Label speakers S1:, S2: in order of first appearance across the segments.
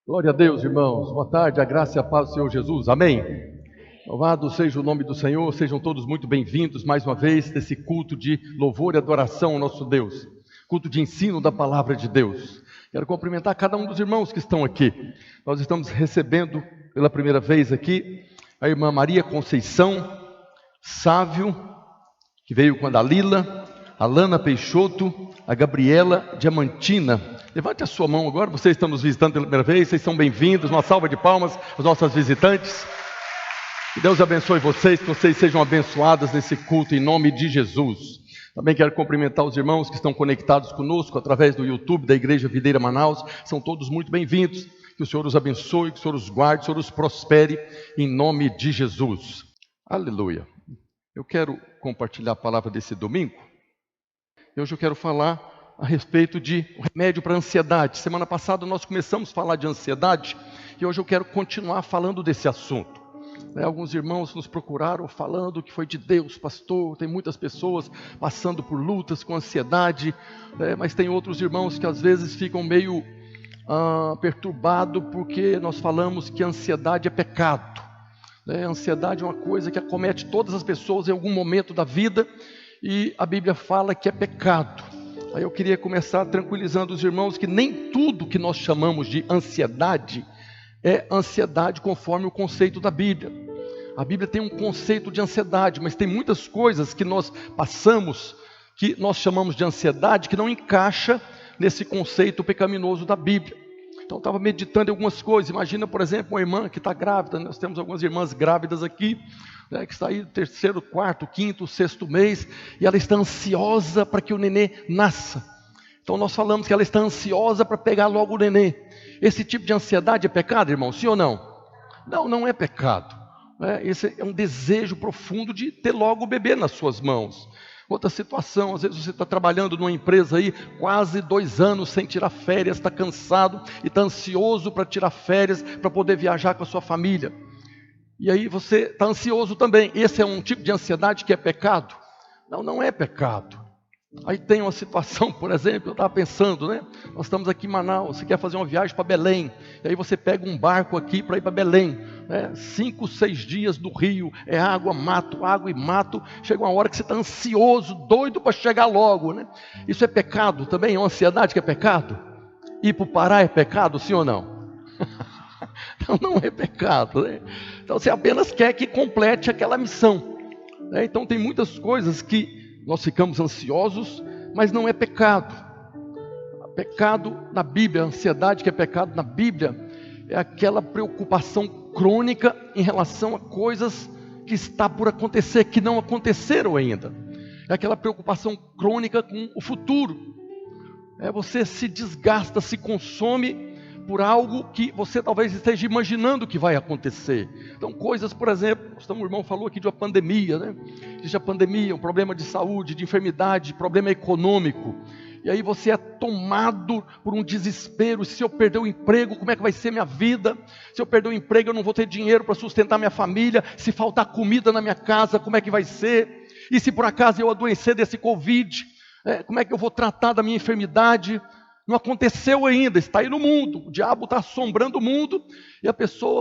S1: Glória a Deus, irmãos. Boa tarde, a graça e a paz do Senhor Jesus. Amém. Louvado seja o nome do Senhor. Sejam todos muito bem-vindos mais uma vez nesse culto de louvor e adoração ao nosso Deus. Culto de ensino da palavra de Deus. Quero cumprimentar cada um dos irmãos que estão aqui. Nós estamos recebendo pela primeira vez aqui a irmã Maria Conceição Sávio, que veio com a Dalila, a Lana Peixoto, a Gabriela Diamantina. Levante a sua mão agora, vocês estão nos visitando pela primeira vez, vocês são bem-vindos, uma salva de palmas aos nossos visitantes. Que Deus abençoe vocês, que vocês sejam abençoadas nesse culto em nome de Jesus. Também quero cumprimentar os irmãos que estão conectados conosco através do YouTube da Igreja Videira Manaus, são todos muito bem-vindos. Que o Senhor os abençoe, que o Senhor os guarde, que o Senhor os prospere em nome de Jesus. Aleluia. Eu quero compartilhar a palavra desse domingo. Hoje eu quero falar a respeito de remédio para a ansiedade. Semana passada nós começamos a falar de ansiedade e hoje eu quero continuar falando desse assunto. Alguns irmãos nos procuraram falando que foi de Deus, pastor. Tem muitas pessoas passando por lutas com ansiedade, mas tem outros irmãos que às vezes ficam meio perturbados porque nós falamos que a ansiedade é pecado. A ansiedade é uma coisa que acomete todas as pessoas em algum momento da vida e a Bíblia fala que é pecado. Aí eu queria começar tranquilizando os irmãos que nem tudo que nós chamamos de ansiedade é ansiedade conforme o conceito da Bíblia. A Bíblia tem um conceito de ansiedade, mas tem muitas coisas que nós passamos, que nós chamamos de ansiedade, que não encaixa nesse conceito pecaminoso da Bíblia. Então eu estava meditando em algumas coisas. Imagina, por exemplo, uma irmã que está grávida. Nós temos algumas irmãs grávidas aqui, que está aí no terceiro, quarto, quinto, sexto mês, e ela está ansiosa para que o nenê nasça. Então nós falamos que ela está ansiosa para pegar logo o nenê. Esse tipo de ansiedade é pecado, irmão? Sim ou não? Não, não é pecado. Esse é um desejo profundo de ter logo o bebê nas suas mãos. Outra situação, às vezes você está trabalhando numa empresa aí, quase 2 anos sem tirar férias, está cansado e está ansioso para tirar férias, para poder viajar com a sua família. E aí você está ansioso também. Esse é um tipo de ansiedade que é pecado? Não, não é pecado. Aí tem uma situação, por exemplo, eu estava pensando, nós estamos aqui em Manaus, você quer fazer uma viagem para Belém, e aí você pega um barco aqui para ir para Belém, 5, 6 dias do rio, é água e mato, chega uma hora que você está ansioso, doido para chegar logo, Isso é pecado também, é uma ansiedade que é pecado? Ir para o Pará é pecado, sim ou não? Então não é pecado, Então você apenas quer que complete aquela missão, Então tem muitas coisas que nós ficamos ansiosos, mas não é pecado. Pecado na Bíblia, a ansiedade que é pecado na Bíblia, é aquela preocupação crônica em relação a coisas que está por acontecer, que não aconteceram ainda. É aquela preocupação crônica com o futuro. Você se desgasta, se consome por algo que você talvez esteja imaginando que vai acontecer. Então coisas, por exemplo, o irmão falou aqui de uma pandemia, Existe a pandemia, um problema de saúde, de enfermidade, problema econômico. E aí você é tomado por um desespero. Se eu perder o emprego, como é que vai ser minha vida? Se eu perder o emprego, eu não vou ter dinheiro para sustentar minha família. Se faltar comida na minha casa, como é que vai ser? E se por acaso eu adoecer desse Covid, como é que eu vou tratar da minha enfermidade? Não aconteceu ainda, está aí no mundo, o diabo está assombrando o mundo, e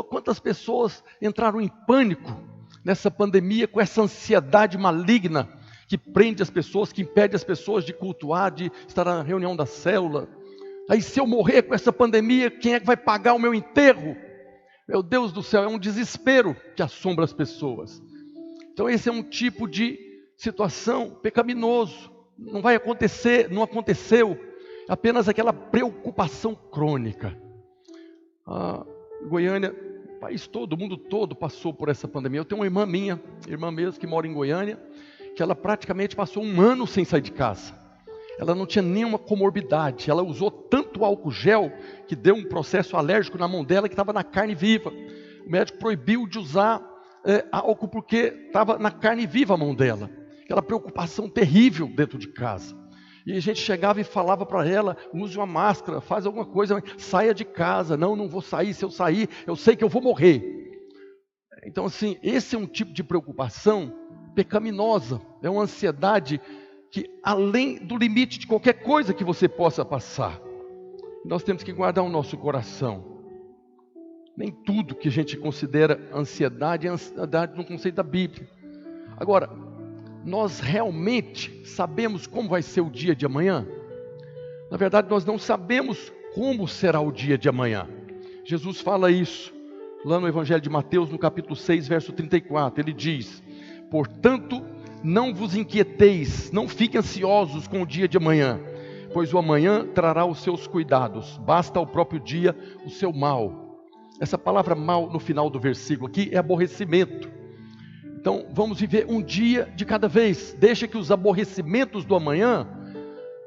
S1: quantas pessoas entraram em pânico nessa pandemia, com essa ansiedade maligna, que prende as pessoas, que impede as pessoas de cultuar, de estar na reunião da célula. Aí se eu morrer com essa pandemia, quem é que vai pagar o meu enterro? Meu Deus do céu, é um desespero que assombra as pessoas. Então esse é um tipo de situação pecaminoso, não vai acontecer, não aconteceu, apenas aquela preocupação crônica. Goiânia, o país todo, o mundo todo passou por essa pandemia. Eu tenho uma irmã minha, irmã mesmo, que mora em Goiânia, que ela praticamente passou 1 ano sem sair de casa. Ela não tinha nenhuma comorbidade, ela usou tanto álcool gel, que deu um processo alérgico na mão dela, que estava na carne viva. O médico proibiu de usar álcool porque estava na carne viva a mão dela. Aquela preocupação terrível dentro de casa. E a gente chegava e falava para ela, use uma máscara, faz alguma coisa, saia de casa. Não vou sair, se eu sair, eu sei que eu vou morrer. Então assim, esse é um tipo de preocupação pecaminosa, é uma ansiedade que além do limite de qualquer coisa que você possa passar. Nós temos que guardar o nosso coração. Nem tudo que a gente considera ansiedade é ansiedade no conceito da Bíblia. Agora, nós realmente sabemos como vai ser o dia de amanhã? Na verdade, nós não sabemos como será o dia de amanhã. Jesus fala isso lá no Evangelho de Mateus, no capítulo 6, verso 34. Ele diz: portanto, não vos inquieteis, não fiquem ansiosos com o dia de amanhã, pois o amanhã trará os seus cuidados, basta ao próprio dia o seu mal. Essa palavra mal no final do versículo aqui é aborrecimento. Então vamos viver um dia de cada vez. Deixa que os aborrecimentos do amanhã,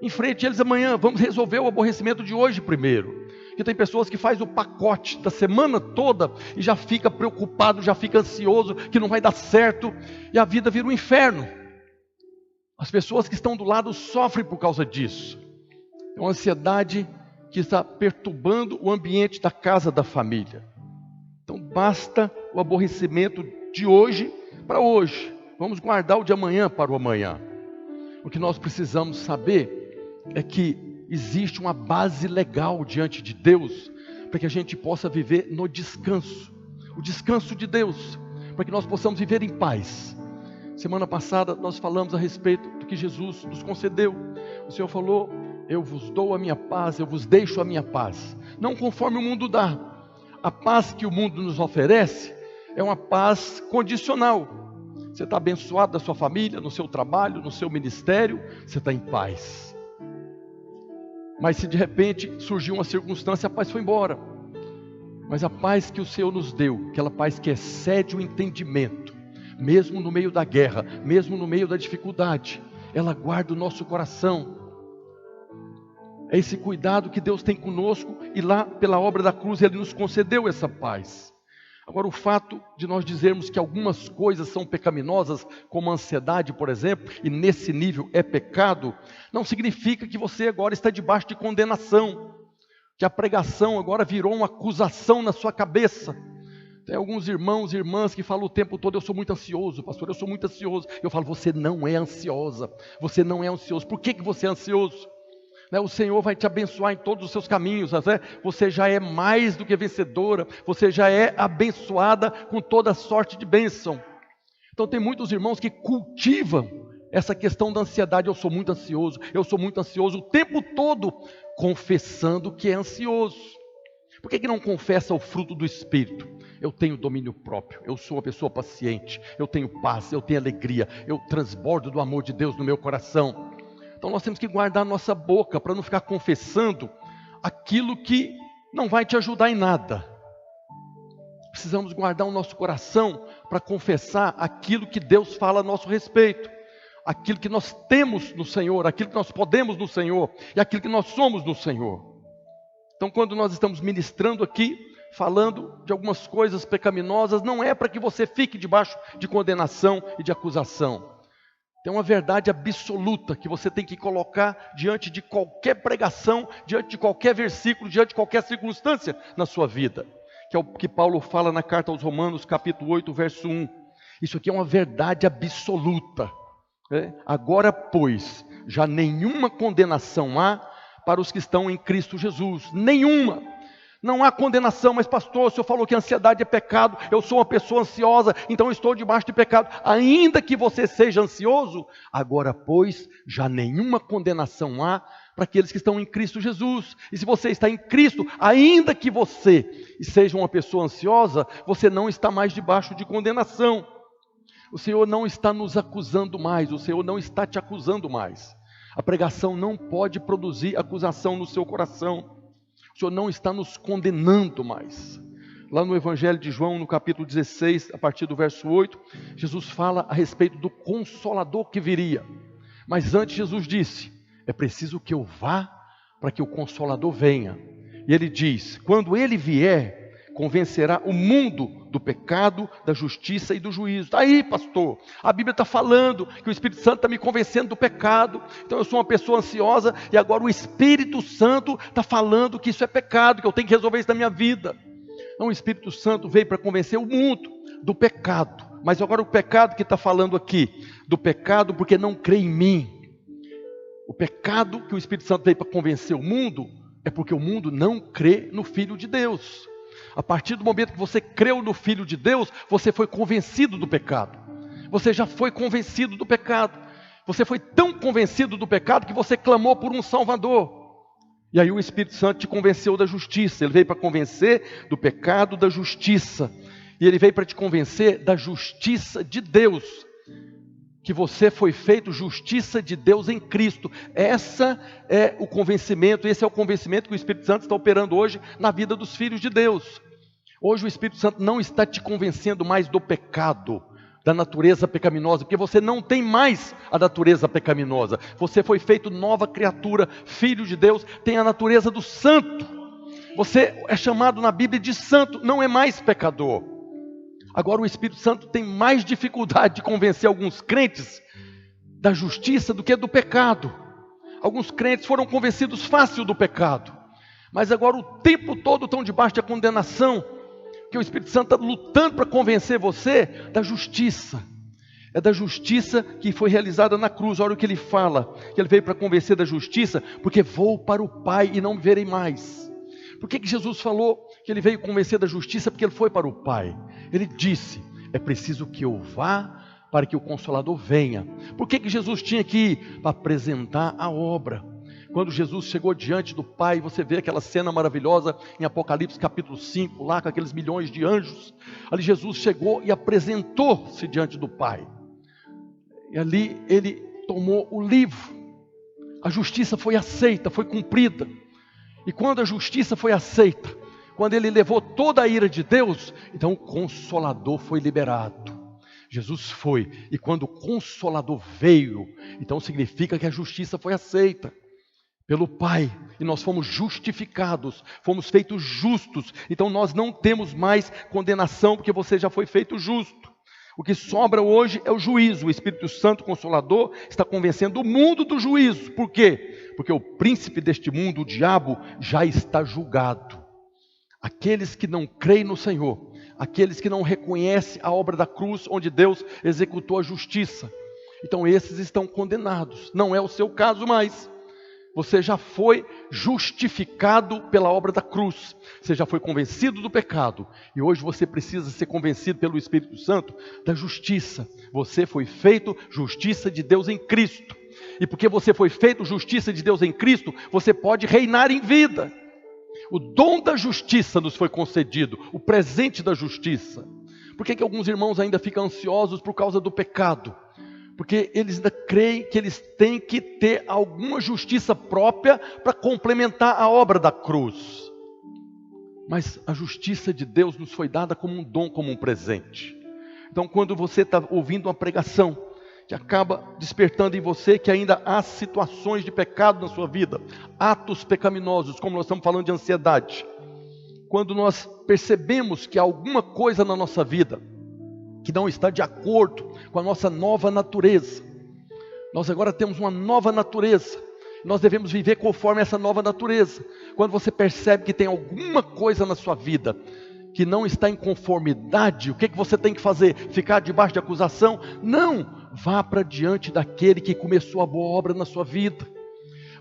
S1: enfrente eles amanhã. Vamos resolver o aborrecimento de hoje primeiro. Porque tem pessoas que fazem o pacote da semana toda e já fica preocupado, já fica ansioso, que não vai dar certo, e a vida vira um inferno. As pessoas que estão do lado sofrem por causa disso. É uma ansiedade que está perturbando o ambiente da casa da família. Então basta o aborrecimento de hoje para hoje. Vamos guardar o de amanhã para o amanhã. O que nós precisamos saber é que existe uma base legal diante de Deus para que a gente possa viver no descanso. O descanso de Deus, para que nós possamos viver em paz. Semana passada nós falamos a respeito do que Jesus nos concedeu. O Senhor falou: eu vos dou a minha paz, eu vos deixo a minha paz. Não conforme o mundo dá. A paz que o mundo nos oferece é uma paz condicional. Você está abençoado da sua família, no seu trabalho, no seu ministério, você está em paz. Mas se de repente surgiu uma circunstância, a paz foi embora. Mas a paz que o Senhor nos deu, aquela paz que excede o entendimento, mesmo no meio da guerra, mesmo no meio da dificuldade, ela guarda o nosso coração. É esse cuidado que Deus tem conosco, e lá pela obra da cruz Ele nos concedeu essa paz. Agora, o fato de nós dizermos que algumas coisas são pecaminosas, como a ansiedade, por exemplo, e nesse nível é pecado, não significa que você agora está debaixo de condenação, que a pregação agora virou uma acusação na sua cabeça. Tem alguns irmãos e irmãs que falam o tempo todo: eu sou muito ansioso, pastor, eu sou muito ansioso. Eu falo: você não é ansiosa, você não é ansioso. Por que você é ansioso? O Senhor vai te abençoar em todos os seus caminhos. Você já é mais do que vencedora, você já é abençoada com toda sorte de bênção. Então tem muitos irmãos que cultivam essa questão da ansiedade: eu sou muito ansioso, eu sou muito ansioso, o tempo todo confessando que é ansioso. Por que não confessa o fruto do Espírito? Eu tenho domínio próprio, eu sou uma pessoa paciente, eu tenho paz, eu tenho alegria, eu transbordo do amor de Deus no meu coração. Então nós temos que guardar nossa boca para não ficar confessando aquilo que não vai te ajudar em nada. Precisamos guardar o nosso coração para confessar aquilo que Deus fala a nosso respeito, aquilo que nós temos no Senhor, aquilo que nós podemos no Senhor e aquilo que nós somos no Senhor. Então, quando nós estamos ministrando aqui, falando de algumas coisas pecaminosas, não é para que você fique debaixo de condenação e de acusação. Tem uma verdade absoluta que você tem que colocar diante de qualquer pregação, diante de qualquer versículo, diante de qualquer circunstância na sua vida, que é o que Paulo fala na carta aos Romanos, capítulo 8, verso 1. Isso aqui é uma verdade absoluta. Agora, pois, já nenhuma condenação há para os que estão em Cristo Jesus. Nenhuma. Não há condenação. Mas pastor, o senhor falou que a ansiedade é pecado, eu sou uma pessoa ansiosa, então eu estou debaixo de pecado. Ainda que você seja ansioso, agora pois, já nenhuma condenação há para aqueles que estão em Cristo Jesus. E se você está em Cristo, ainda que você seja uma pessoa ansiosa, você não está mais debaixo de condenação. O Senhor não está nos acusando mais, o Senhor não está te acusando mais. A pregação não pode produzir acusação no seu coração. O Senhor não está nos condenando mais. Lá no Evangelho de João, no capítulo 16, a partir do verso 8, Jesus fala a respeito do Consolador que viria. Mas antes Jesus disse: é preciso que eu vá para que o Consolador venha. E ele diz: quando ele vier, convencerá o mundo do pecado, da justiça e do juízo. Está aí, pastor, a Bíblia está falando que o Espírito Santo está me convencendo do pecado. Então eu sou uma pessoa ansiosa e agora o Espírito Santo está falando que isso é pecado, que eu tenho que resolver isso na minha vida. Então o Espírito Santo veio para convencer o mundo do pecado. Mas agora o pecado que está falando aqui, do pecado porque não crê em mim. O pecado que o Espírito Santo veio para convencer o mundo é porque o mundo não crê no Filho de Deus. A partir do momento que você creu no Filho de Deus, você foi convencido do pecado. Você já foi convencido do pecado. Você foi tão convencido do pecado que você clamou por um Salvador. E aí o Espírito Santo te convenceu da justiça. Ele veio para convencer do pecado, da justiça. E ele veio para te convencer da justiça de Deus. Que você foi feito justiça de Deus em Cristo. Esse é o convencimento que o Espírito Santo está operando hoje na vida dos filhos de Deus. Hoje o Espírito Santo não está te convencendo mais do pecado, da natureza pecaminosa, porque você não tem mais a natureza pecaminosa. Você foi feito nova criatura, filho de Deus, tem a natureza do santo. Você é chamado na Bíblia de santo, não é mais pecador. Agora o Espírito Santo tem mais dificuldade de convencer alguns crentes da justiça do que do pecado. Alguns crentes foram convencidos fácil do pecado, mas agora o tempo todo estão debaixo da condenação, que o Espírito Santo está lutando para convencer você da justiça. É da justiça que foi realizada na cruz. Olha o que ele fala, que ele veio para convencer da justiça, porque vou para o Pai e não me verei mais. Por que Jesus falou que ele veio convencer da justiça? Porque ele foi para o Pai. Ele disse, é preciso que eu vá para que o Consolador venha. Por que Jesus tinha que ir? Para apresentar a obra. Quando Jesus chegou diante do Pai, você vê aquela cena maravilhosa em Apocalipse capítulo 5, lá com aqueles milhões de anjos. Ali Jesus chegou e apresentou-se diante do Pai. E ali ele tomou o livro. A justiça foi aceita, foi cumprida. E quando a justiça foi aceita, quando ele levou toda a ira de Deus, então o Consolador foi liberado. Jesus foi, e quando o Consolador veio, então significa que a justiça foi aceita pelo Pai, e nós fomos justificados, fomos feitos justos. Então nós não temos mais condenação, porque você já foi feito justo. O que sobra hoje é o juízo. O Espírito Santo Consolador está convencendo o mundo do juízo. Por quê? Porque o príncipe deste mundo, o diabo, já está julgado. Aqueles que não creem no Senhor, aqueles que não reconhecem a obra da cruz, onde Deus executou a justiça, então esses estão condenados. Não é o seu caso mais. Você já foi justificado pela obra da cruz. Você já foi convencido do pecado. E hoje você precisa ser convencido pelo Espírito Santo da justiça. Você foi feito justiça de Deus em Cristo. E porque você foi feito justiça de Deus em Cristo, você pode reinar em vida. O dom da justiça nos foi concedido. O presente da justiça. Por que alguns irmãos ainda ficam ansiosos por causa do pecado? Porque eles ainda creem que eles têm que ter alguma justiça própria para complementar a obra da cruz. Mas a justiça de Deus nos foi dada como um dom, como um presente. Então quando você está ouvindo uma pregação que acaba despertando em você que ainda há situações de pecado na sua vida, atos pecaminosos, como nós estamos falando de ansiedade. Quando nós percebemos que há alguma coisa na nossa vida que não está de acordo com a nossa nova natureza. Nós agora temos uma nova natureza. Nós devemos viver conforme essa nova natureza. Quando você percebe que tem alguma coisa na sua vida que não está em conformidade, o que você tem que fazer? Ficar debaixo de acusação? Não! Vá para diante daquele que começou a boa obra na sua vida.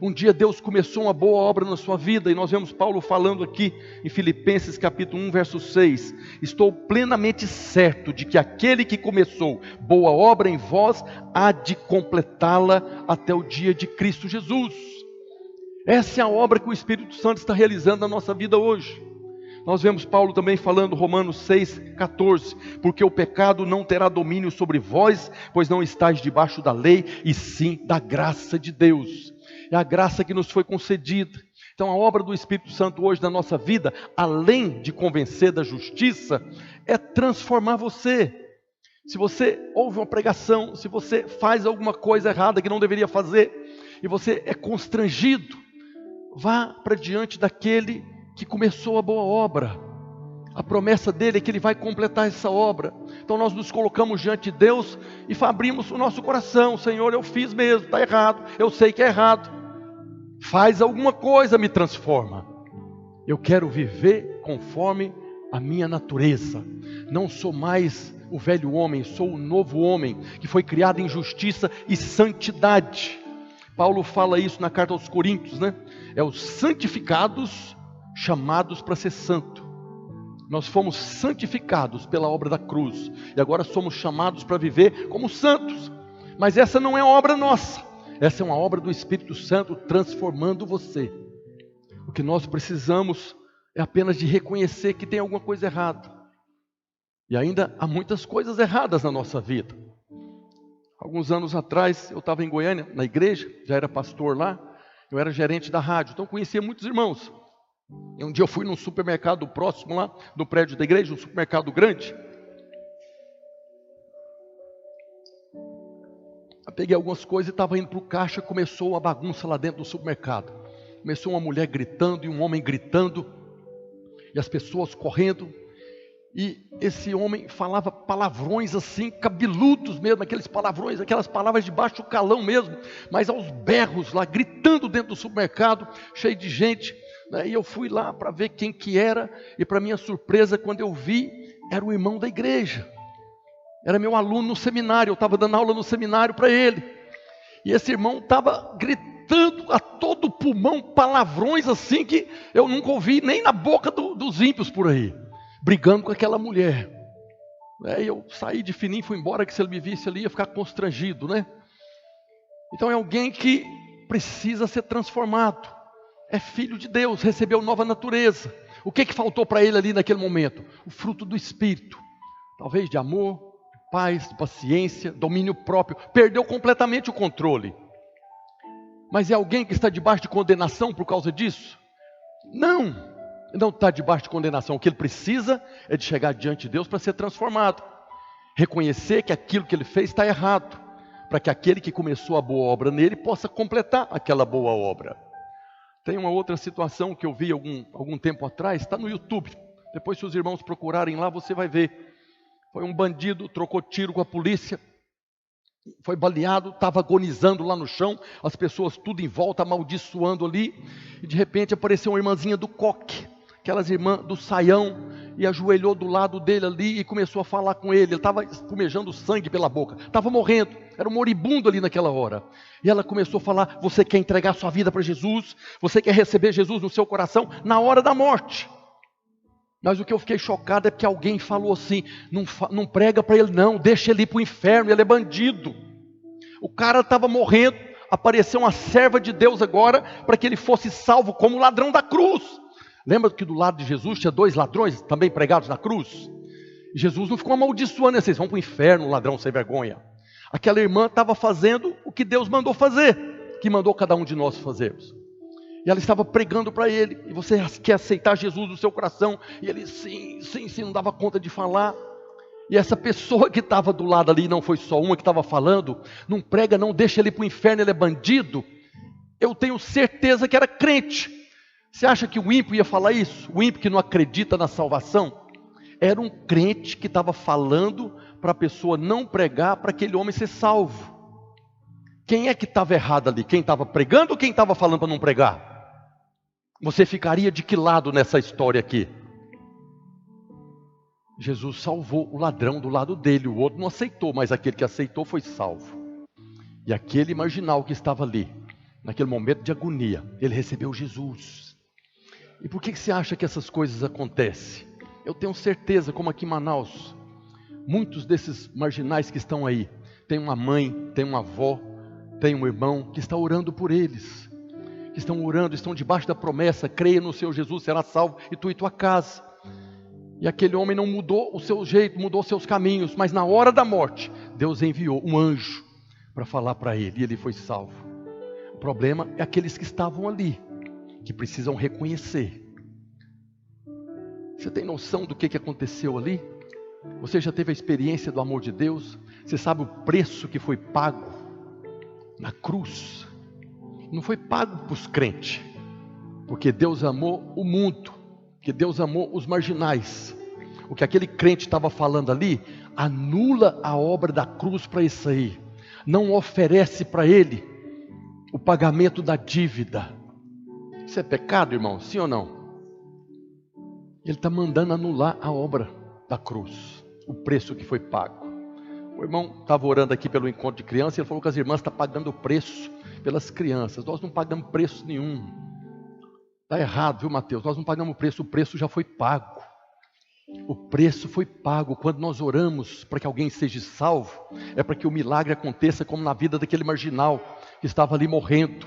S1: Um dia Deus começou uma boa obra na sua vida, e nós vemos Paulo falando aqui em Filipenses capítulo 1, verso 6. Estou plenamente certo de que aquele que começou boa obra em vós, há de completá-la até o dia de Cristo Jesus. Essa é a obra que o Espírito Santo está realizando na nossa vida hoje. Nós vemos Paulo também falando, Romanos 6, 14. Porque o pecado não terá domínio sobre vós, pois não estáis debaixo da lei, e sim da graça de Deus. É a graça que nos foi concedida. Então a obra do Espírito Santo hoje na nossa vida, além de convencer da justiça, é transformar você. Se você ouve uma pregação, se você faz alguma coisa errada que não deveria fazer, e você é constrangido, vá para diante daquele que começou a boa obra. A promessa dele é que ele vai completar essa obra. Então nós nos colocamos diante de Deus e abrimos o nosso coração. Senhor, eu fiz mesmo, está errado, eu sei que é errado. Faz alguma coisa, me transforma. Eu quero viver conforme a minha natureza. Não sou mais o velho homem, sou o novo homem, que foi criado em justiça e santidade. Paulo fala isso na carta aos Coríntios, né? É os santificados chamados para ser santo. Nós fomos santificados pela obra da cruz e agora somos chamados para viver como santos. Mas essa não é obra nossa, essa é uma obra do Espírito Santo transformando você. O que nós precisamos é apenas de reconhecer que tem alguma coisa errada. E ainda há muitas coisas erradas na nossa vida. Alguns anos atrás eu estava em Goiânia, na igreja, já era pastor lá, eu era gerente da rádio, então conhecia muitos irmãos. E um dia eu fui num supermercado próximo lá, do prédio da igreja, um supermercado grande. Eu peguei algumas coisas e estava indo para o caixa, começou uma bagunça lá dentro do supermercado. Começou uma mulher gritando e um homem gritando, e as pessoas correndo. E esse homem falava palavrões assim, cabeludos mesmo, aqueles palavrões, aquelas palavras de baixo calão mesmo, mas aos berros lá, gritando dentro do supermercado, cheio de gente. E eu fui lá para ver quem que era, e para minha surpresa, quando eu vi, era o irmão da igreja. Era meu aluno no seminário, eu estava dando aula no seminário para ele. E esse irmão estava gritando a todo pulmão, palavrões assim que eu nunca ouvi, nem na boca dos ímpios por aí. Brigando com aquela mulher. Eu saí de fininho, fui embora, que se ele me visse ali ia ficar constrangido, né? Então é alguém que precisa ser transformado. É filho de Deus, recebeu nova natureza. O que faltou para ele ali naquele momento? O fruto do Espírito. Talvez de amor, de paz, de paciência, domínio próprio. Perdeu completamente o controle. Mas é alguém que está debaixo de condenação por causa disso? Não está debaixo de condenação. O que ele precisa é de chegar diante de Deus para ser transformado. Reconhecer que aquilo que ele fez está errado. Para que aquele que começou a boa obra nele possa completar aquela boa obra. Tem uma outra situação que eu vi algum tempo atrás, está no YouTube. Depois, se os irmãos procurarem lá, você vai ver. Foi um bandido, trocou tiro com a polícia, foi baleado, estava agonizando lá no chão, as pessoas tudo em volta, amaldiçoando ali, e de repente apareceu uma irmãzinha do coque, aquelas irmãs do saião, e ajoelhou do lado dele ali e começou a falar com ele. Ele estava espumejando sangue pela boca, estava morrendo, era um moribundo ali naquela hora. E ela começou a falar: você quer entregar sua vida para Jesus? Você quer receber Jesus no seu coração na hora da morte? Mas o que eu fiquei chocado é porque alguém falou assim: não prega para ele não, deixa ele ir para o inferno, ele é bandido. O cara estava morrendo, apareceu uma serva de Deus agora, para que ele fosse salvo como ladrão da cruz. Lembra que do lado de Jesus tinha 2 ladrões também pregados na cruz? E Jesus não ficou amaldiçoando, vocês vão para o inferno, ladrão sem vergonha. Aquela irmã estava fazendo o que Deus mandou fazer, que mandou cada um de nós fazermos. E ela estava pregando para ele: e você quer aceitar Jesus no seu coração? E ele sim, não dava conta de falar. E essa pessoa que estava do lado ali, não foi só uma que estava falando: não prega não, deixa ele para o inferno, ele é bandido. Eu tenho certeza que era crente. Você acha que o ímpio ia falar isso? O ímpio que não acredita na salvação? Era um crente que estava falando para a pessoa não pregar, para aquele homem ser salvo. Quem é que estava errado ali? Quem estava pregando ou quem estava falando para não pregar? Você ficaria de que lado nessa história aqui? Jesus salvou o ladrão do lado dele, o outro não aceitou, mas aquele que aceitou foi salvo. E aquele marginal que estava ali, naquele momento de agonia, ele recebeu Jesus. E por que você acha que essas coisas acontecem? Eu tenho certeza, como aqui em Manaus, muitos desses marginais que estão aí, tem uma mãe, tem uma avó, tem um irmão que está orando por eles, que estão orando, estão debaixo da promessa: creia no Senhor Jesus, será salvo, e tu e tua casa. E aquele homem não mudou o seu jeito, mudou os seus caminhos, mas na hora da morte, Deus enviou um anjo para falar para ele, e ele foi salvo. O problema é aqueles que estavam ali, que precisam reconhecer. Você tem noção do que aconteceu ali? Você já teve a experiência do amor de Deus? Você sabe o preço que foi pago na cruz? Não foi pago para os crentes, porque Deus amou o mundo, que Deus amou os marginais. O que aquele crente estava falando ali, anula a obra da cruz para isso aí. Não oferece para ele o pagamento da dívida. Isso é pecado, irmão? Sim ou não? Ele está mandando anular a obra da cruz, o preço que foi pago. O irmão estava orando aqui pelo encontro de crianças, e ele falou que as irmãs estão pagando o preço pelas crianças. Nós não pagamos preço nenhum. Está errado, viu, Mateus? Nós não pagamos preço, o preço já foi pago. O preço foi pago. Quando nós oramos para que alguém seja salvo, é para que o milagre aconteça como na vida daquele marginal que estava ali morrendo.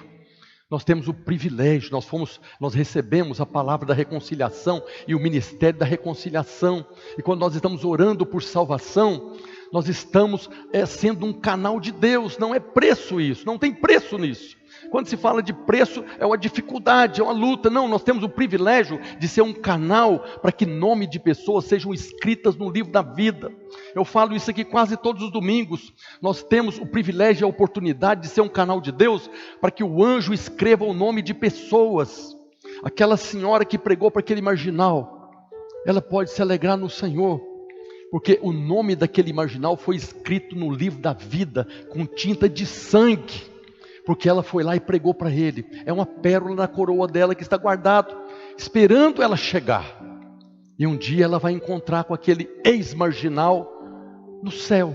S1: Nós temos o privilégio, nós recebemos a palavra da reconciliação e o ministério da reconciliação. E quando nós estamos orando por salvação, nós estamos sendo um canal de Deus. Não é preço isso, não tem preço nisso. Quando se fala de preço, é uma dificuldade, é uma luta. Não, nós temos o privilégio de ser um canal para que nome de pessoas sejam escritas no livro da vida. Eu falo isso aqui quase todos os domingos. Nós temos o privilégio e a oportunidade de ser um canal de Deus para que o anjo escreva o nome de pessoas. Aquela senhora que pregou para aquele marginal, ela pode se alegrar no Senhor, porque o nome daquele marginal foi escrito no livro da vida com tinta de sangue. Porque ela foi lá e pregou para ele. É uma pérola na coroa dela que está guardado, esperando ela chegar. E um dia ela vai encontrar com aquele ex-marginal no céu.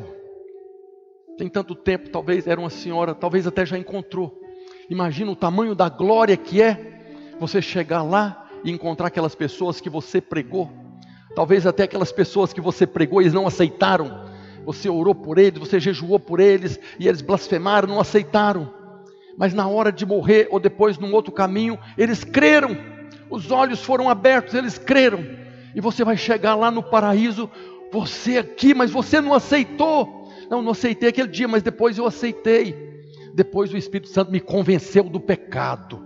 S1: Tem tanto tempo, talvez era uma senhora, talvez até já encontrou. Imagina o tamanho da glória que é você chegar lá e encontrar aquelas pessoas que você pregou. Talvez até aquelas pessoas que você pregou e eles não aceitaram. Você orou por eles, você jejuou por eles e eles blasfemaram, não aceitaram. Mas na hora de morrer, ou depois num outro caminho, eles creram, os olhos foram abertos, eles creram, e você vai chegar lá no paraíso, você aqui, mas você não aceitou. Não aceitei aquele dia, mas depois eu aceitei. Depois o Espírito Santo me convenceu do pecado.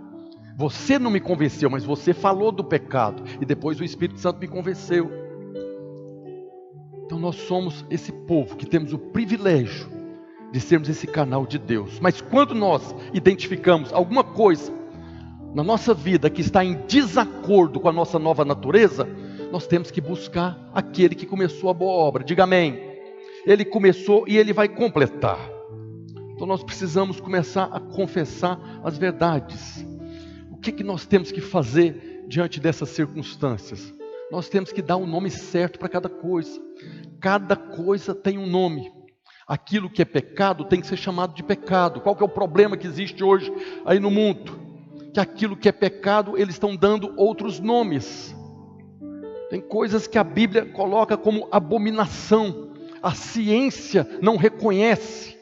S1: Você não me convenceu, mas você falou do pecado, e depois o Espírito Santo me convenceu. Então nós somos esse povo que temos o privilégio de sermos esse canal de Deus. Mas quando nós identificamos alguma coisa na nossa vida que está em desacordo com a nossa nova natureza, nós temos que buscar aquele que começou a boa obra. Diga amém. Ele começou e ele vai completar. Então nós precisamos começar a confessar as verdades. O que nós temos que fazer diante dessas circunstâncias? Nós temos que dar um nome certo para cada coisa. Cada coisa tem um nome. Aquilo que é pecado tem que ser chamado de pecado. Qual que é o problema que existe hoje aí no mundo? Que aquilo que é pecado, eles estão dando outros nomes. Tem coisas que a Bíblia coloca como abominação. A ciência não reconhece.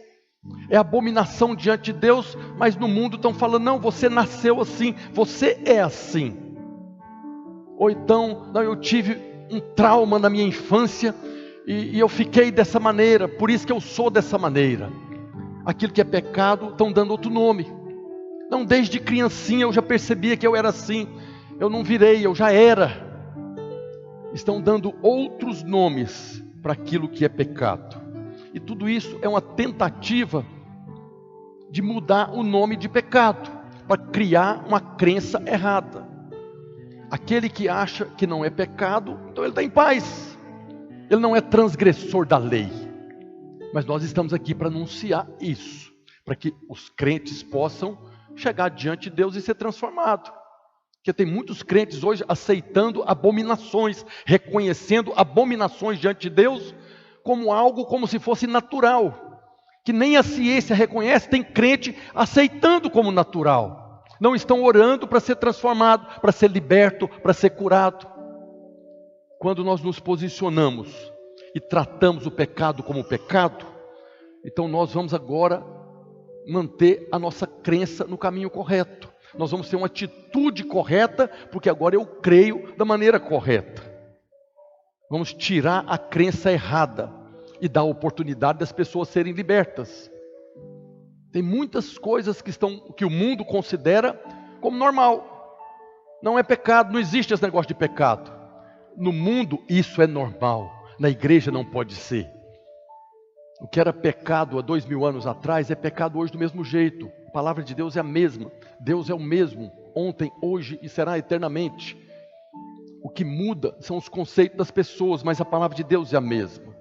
S1: É abominação diante de Deus, mas no mundo estão falando, não, você nasceu assim, você é assim. Ou então, não, eu tive um trauma na minha infância, e eu fiquei dessa maneira, por isso que eu sou dessa maneira. Aquilo que é pecado, estão dando outro nome. Não, desde criancinha eu já percebia que eu era assim. Eu não virei, eu já era. Estão dando outros nomes para aquilo que é pecado. E tudo isso é uma tentativa de mudar o nome de pecado, para criar uma crença errada. Aquele que acha que não é pecado, então ele está em paz. Ele não é transgressor da lei. Mas nós estamos aqui para anunciar isso, para que os crentes possam chegar diante de Deus e ser transformados. Porque tem muitos crentes hoje aceitando abominações, reconhecendo abominações diante de Deus como algo como se fosse natural, que nem a ciência reconhece. Tem crente aceitando como natural. Não estão orando para ser transformado, para ser liberto, para ser curado. Quando nós nos posicionamos e tratamos o pecado como pecado, então nós vamos agora manter a nossa crença no caminho correto. Nós vamos ter uma atitude correta, porque agora eu creio da maneira correta. Vamos tirar a crença errada e dar a oportunidade das pessoas serem libertas. Tem muitas coisas que o mundo considera como normal. Não é pecado, não existe esse negócio de pecado. No mundo isso é normal, na igreja não pode ser. O que era pecado há 2000 anos atrás é pecado hoje do mesmo jeito. A palavra de Deus é a mesma. Deus é o mesmo, ontem, hoje e será eternamente. O que muda são os conceitos das pessoas, mas a palavra de Deus é a mesma.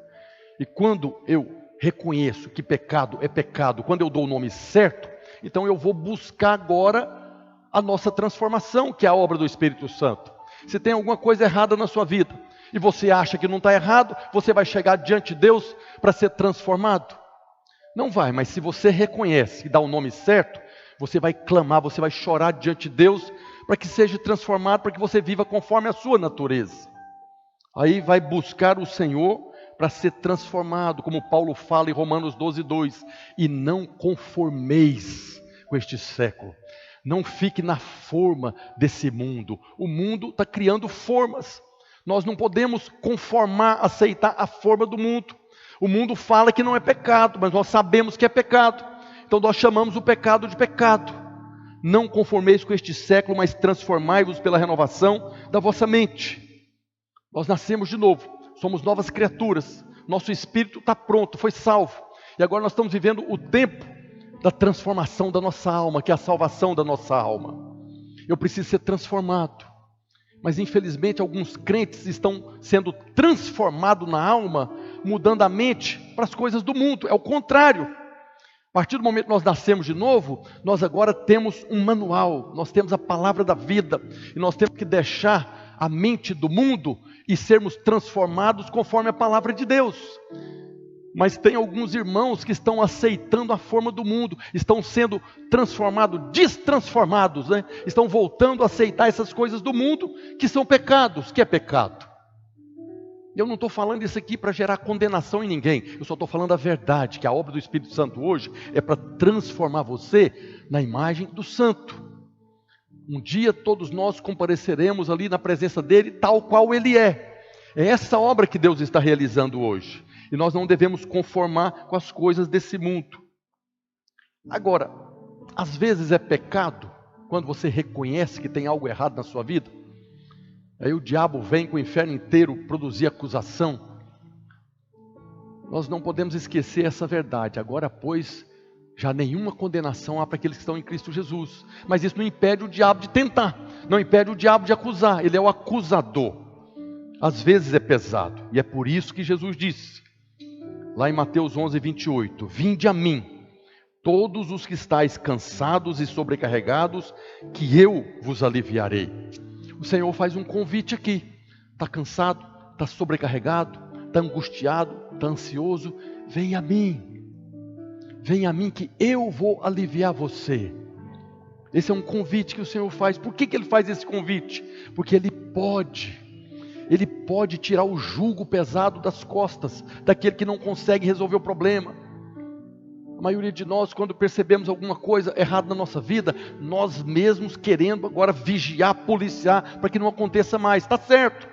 S1: E quando eu reconheço que pecado é pecado, quando eu dou o nome certo, então eu vou buscar agora a nossa transformação, que é a obra do Espírito Santo. Se tem alguma coisa errada na sua vida, e você acha que não está errado, você vai chegar diante de Deus para ser transformado? Não vai, mas se você reconhece e dá o nome certo, você vai clamar, você vai chorar diante de Deus, para que seja transformado, para que você viva conforme a sua natureza. Aí vai buscar o Senhor para ser transformado, como Paulo fala em Romanos 12:2. E não conformeis com este século. Não fique na forma desse mundo. O mundo está criando formas. Nós não podemos conformar, aceitar a forma do mundo. O mundo fala que não é pecado, mas nós sabemos que é pecado. Então nós chamamos o pecado de pecado. Não conformeis com este século, mas transformai-vos pela renovação da vossa mente. Nós nascemos de novo, somos novas criaturas. Nosso espírito está pronto, foi salvo. E agora nós estamos vivendo o tempo da transformação da nossa alma, que é a salvação da nossa alma. Eu preciso ser transformado. Mas infelizmente alguns crentes estão sendo transformados na alma, mudando a mente para as coisas do mundo. É o contrário. A partir do momento que nós nascemos de novo, nós agora temos um manual, nós temos a palavra da vida, e nós temos que deixar a mente do mundo e sermos transformados conforme a palavra de Deus. Mas tem alguns irmãos que estão aceitando a forma do mundo, estão sendo transformados, destransformados, né? Estão voltando a aceitar essas coisas do mundo que são pecados. Que é pecado? Eu não estou falando isso aqui para gerar condenação em ninguém, eu só estou falando a verdade, que a obra do Espírito Santo hoje é para transformar você na imagem do Santo. Um dia todos nós compareceremos ali na presença dele, tal qual ele é. É essa obra que Deus está realizando hoje. E nós não devemos conformar com as coisas desse mundo. Agora, às vezes é pecado, quando você reconhece que tem algo errado na sua vida. Aí o diabo vem com o inferno inteiro produzir acusação. Nós não podemos esquecer essa verdade. Agora, pois, já nenhuma condenação há para aqueles que estão em Cristo Jesus. Mas isso não impede o diabo de tentar, não impede o diabo de acusar. Ele é o acusador. Às vezes é pesado, e é por isso que Jesus disse, lá em Mateus 11:28, vinde a mim, todos os que estáis cansados e sobrecarregados, que eu vos aliviarei. O Senhor faz um convite aqui. Está cansado, está sobrecarregado, está angustiado, está ansioso, vem a mim. Vem a mim que eu vou aliviar você. Esse é um convite que o Senhor faz. Por que Ele faz esse convite? Porque Ele pode tirar o jugo pesado das costas daquele que não consegue resolver o problema. A maioria de nós, quando percebemos alguma coisa errada na nossa vida, nós mesmos querendo agora vigiar, policiar, para que não aconteça mais. Está certo.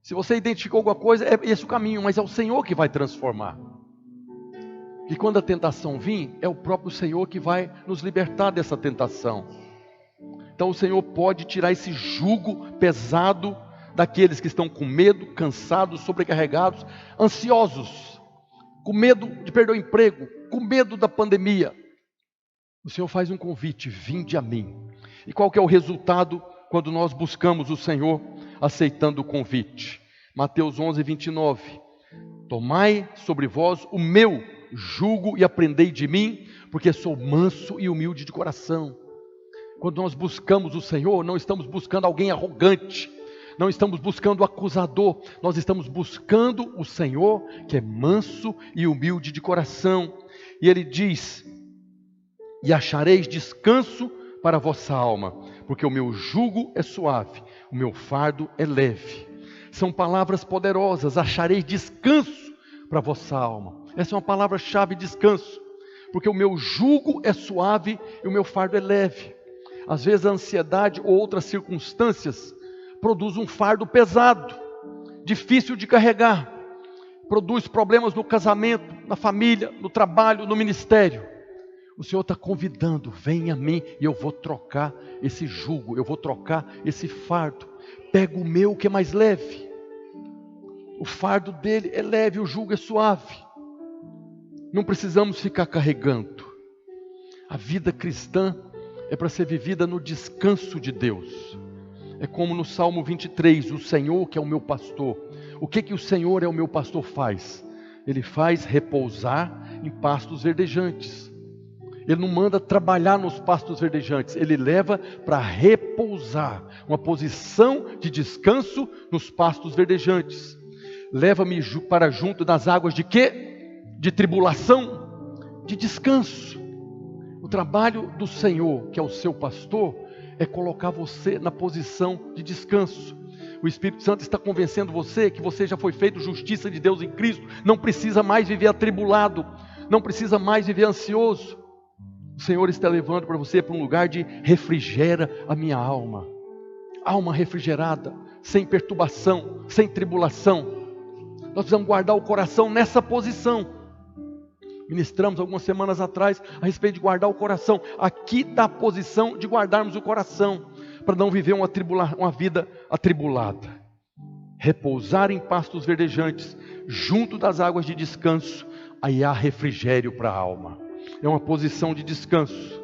S1: Se você identificou alguma coisa, é esse o caminho, mas é o Senhor que vai transformar. E quando a tentação vir, é o próprio Senhor que vai nos libertar dessa tentação. Então o Senhor pode tirar esse jugo pesado daqueles que estão com medo, cansados, sobrecarregados, ansiosos, com medo de perder o emprego, com medo da pandemia. O Senhor faz um convite, vinde a mim. E qual que é o resultado quando nós buscamos o Senhor aceitando o convite? Mateus 11:29. Tomai sobre vós o meu jugo e aprendei de mim, porque sou manso e humilde de coração. Quando nós buscamos o Senhor, não estamos buscando alguém arrogante, não estamos buscando o acusador, nós estamos buscando o Senhor, que é manso e humilde de coração. E Ele diz, e achareis descanso para a vossa alma, porque o meu jugo é suave, o meu fardo é leve. São palavras poderosas, achareis descanso para a vossa alma. Essa é uma palavra-chave, descanso, porque o meu jugo é suave e o meu fardo é leve. Às vezes a ansiedade ou outras circunstâncias produz um fardo pesado, difícil de carregar, produz problemas no casamento, na família, no trabalho, no ministério. O Senhor está convidando, vem a mim e eu vou trocar esse jugo, eu vou trocar esse fardo. Pega o meu que é mais leve. O fardo dele é leve, o jugo é suave. Não precisamos ficar carregando. A vida cristã é para ser vivida no descanso de Deus. É como no Salmo 23, o Senhor que é o meu pastor. O que o Senhor é o meu pastor faz? Ele faz repousar em pastos verdejantes. Ele não manda trabalhar nos pastos verdejantes, Ele leva para repousar, uma posição de descanso nos pastos verdejantes. Leva-me para junto das águas de quê? De tribulação, de descanso. O trabalho do Senhor, que é o seu pastor, é colocar você na posição de descanso. O Espírito Santo está convencendo você que você já foi feito justiça de Deus em Cristo. Não precisa mais viver atribulado. Não precisa mais viver ansioso. O Senhor está levando para você para um lugar de refrigera a minha alma. Alma refrigerada, sem perturbação, sem tribulação. Nós precisamos guardar o coração nessa posição. Ministramos algumas semanas atrás a respeito de guardar o coração. Aqui está a posição de guardarmos o coração, para não viver uma vida atribulada. Repousar em pastos verdejantes, junto das águas de descanso, aí há refrigério para a alma. É uma posição de descanso.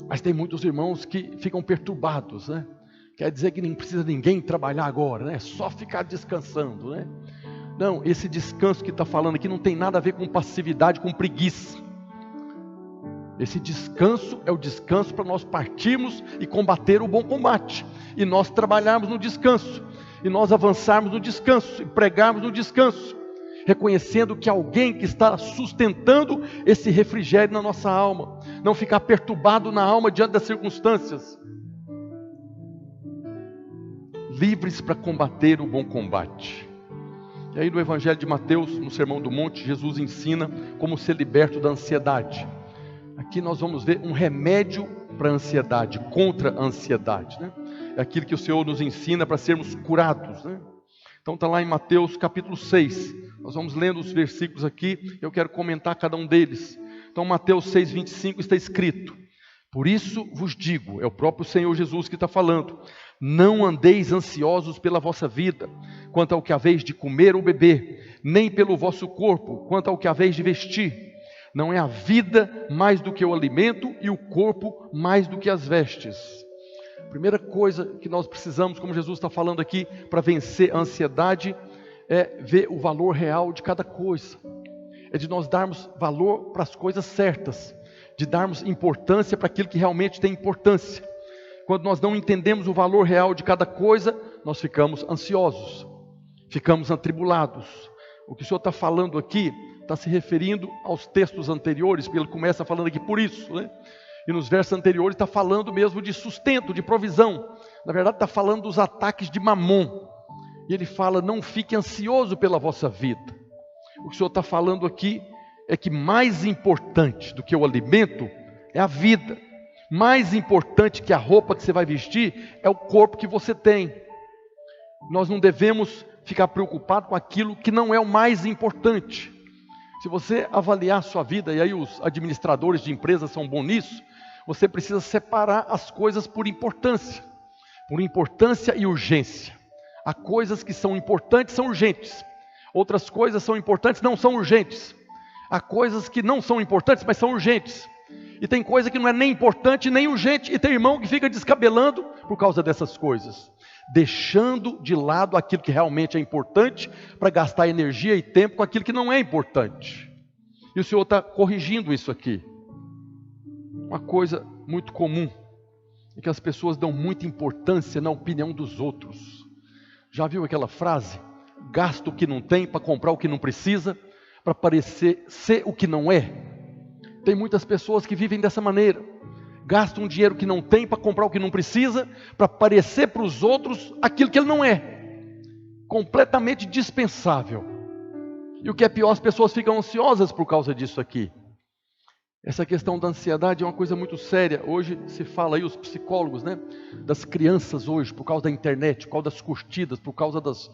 S1: Mas tem muitos irmãos que ficam perturbados, né? Quer dizer que nem precisa ninguém trabalhar agora, né? Só ficar descansando, né? Não, esse descanso que está falando aqui não tem nada a ver com passividade, com preguiça. Esse descanso é o descanso para nós partirmos e combater o bom combate. E nós trabalharmos no descanso. E nós avançarmos no descanso. E pregarmos no descanso. Reconhecendo que alguém que está sustentando esse refrigério na nossa alma. Não ficar perturbado na alma diante das circunstâncias. Livres para combater o bom combate. E aí no Evangelho de Mateus, no Sermão do Monte, Jesus ensina como ser liberto da ansiedade. Aqui nós vamos ver um remédio para a ansiedade, contra a ansiedade, né? É aquilo que o Senhor nos ensina para sermos curados, né? Então está lá em Mateus capítulo 6, nós vamos lendo os versículos aqui, eu quero comentar cada um deles. Então Mateus 6, 25 está escrito: por isso vos digo, é o próprio Senhor Jesus que está falando, não andeis ansiosos pela vossa vida, quanto ao que haveis de comer ou beber, nem pelo vosso corpo, quanto ao que haveis de vestir. Não é a vida mais do que o alimento e o corpo mais do que as vestes. A primeira coisa que nós precisamos, como Jesus está falando aqui, para vencer a ansiedade, é ver o valor real de cada coisa. É de nós darmos valor para as coisas certas, de darmos importância para aquilo que realmente tem importância. Quando nós não entendemos o valor real de cada coisa, nós ficamos ansiosos, ficamos atribulados. O que o Senhor está falando aqui está se referindo aos textos anteriores, porque ele começa falando aqui por isso, né? E nos versos anteriores está falando mesmo de sustento, de provisão. Na verdade está falando dos ataques de Mamon. E ele fala, não fique ansioso pela vossa vida. O que o Senhor está falando aqui é que mais importante do que o alimento é a vida. Mais importante que a roupa que você vai vestir é o corpo que você tem. Nós não devemos ficar preocupados com aquilo que não é o mais importante. Se você avaliar a sua vida, e aí os administradores de empresas são bons nisso, você precisa separar as coisas por importância e urgência. Há coisas que são importantes, são urgentes. Outras coisas são importantes, não são urgentes. Há coisas que não são importantes, mas são urgentes. E tem coisa que não é nem importante, nem urgente, e tem irmão que fica descabelando por causa dessas coisas, deixando de lado aquilo que realmente é importante, para gastar energia e tempo com aquilo que não é importante. E o Senhor está corrigindo isso aqui. Uma coisa muito comum é que as pessoas dão muita importância na opinião dos outros. Já viu aquela frase? Gasta o que não tem para comprar o que não precisa, para parecer ser o que não é. Tem muitas pessoas que vivem dessa maneira. Gastam um dinheiro que não tem para comprar o que não precisa, para parecer para os outros aquilo que ele não é. Completamente dispensável. E o que é pior, as pessoas ficam ansiosas por causa disso aqui. Essa questão da ansiedade é uma coisa muito séria. Hoje se fala aí, os psicólogos, né, das crianças hoje, por causa da internet, por causa das curtidas, por causa dos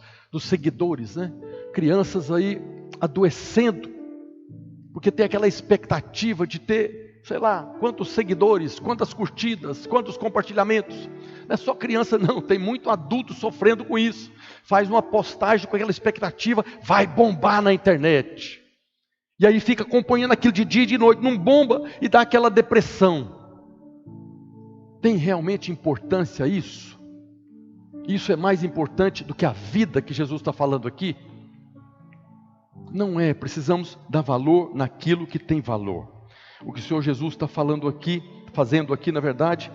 S1: seguidores, né? Crianças aí adoecendo, porque tem aquela expectativa de ter, sei lá, quantos seguidores, quantas curtidas, quantos compartilhamentos. Não é só criança não, tem muito adulto sofrendo com isso. Faz uma postagem com aquela expectativa, vai bombar na internet. E aí fica acompanhando aquilo de dia e de noite, não bomba e dá aquela depressão. Tem realmente importância isso? Isso é mais importante do que a vida que Jesus está falando aqui? Não é, precisamos dar valor naquilo que tem valor. O que o Senhor Jesus está falando aqui, fazendo aqui na verdade,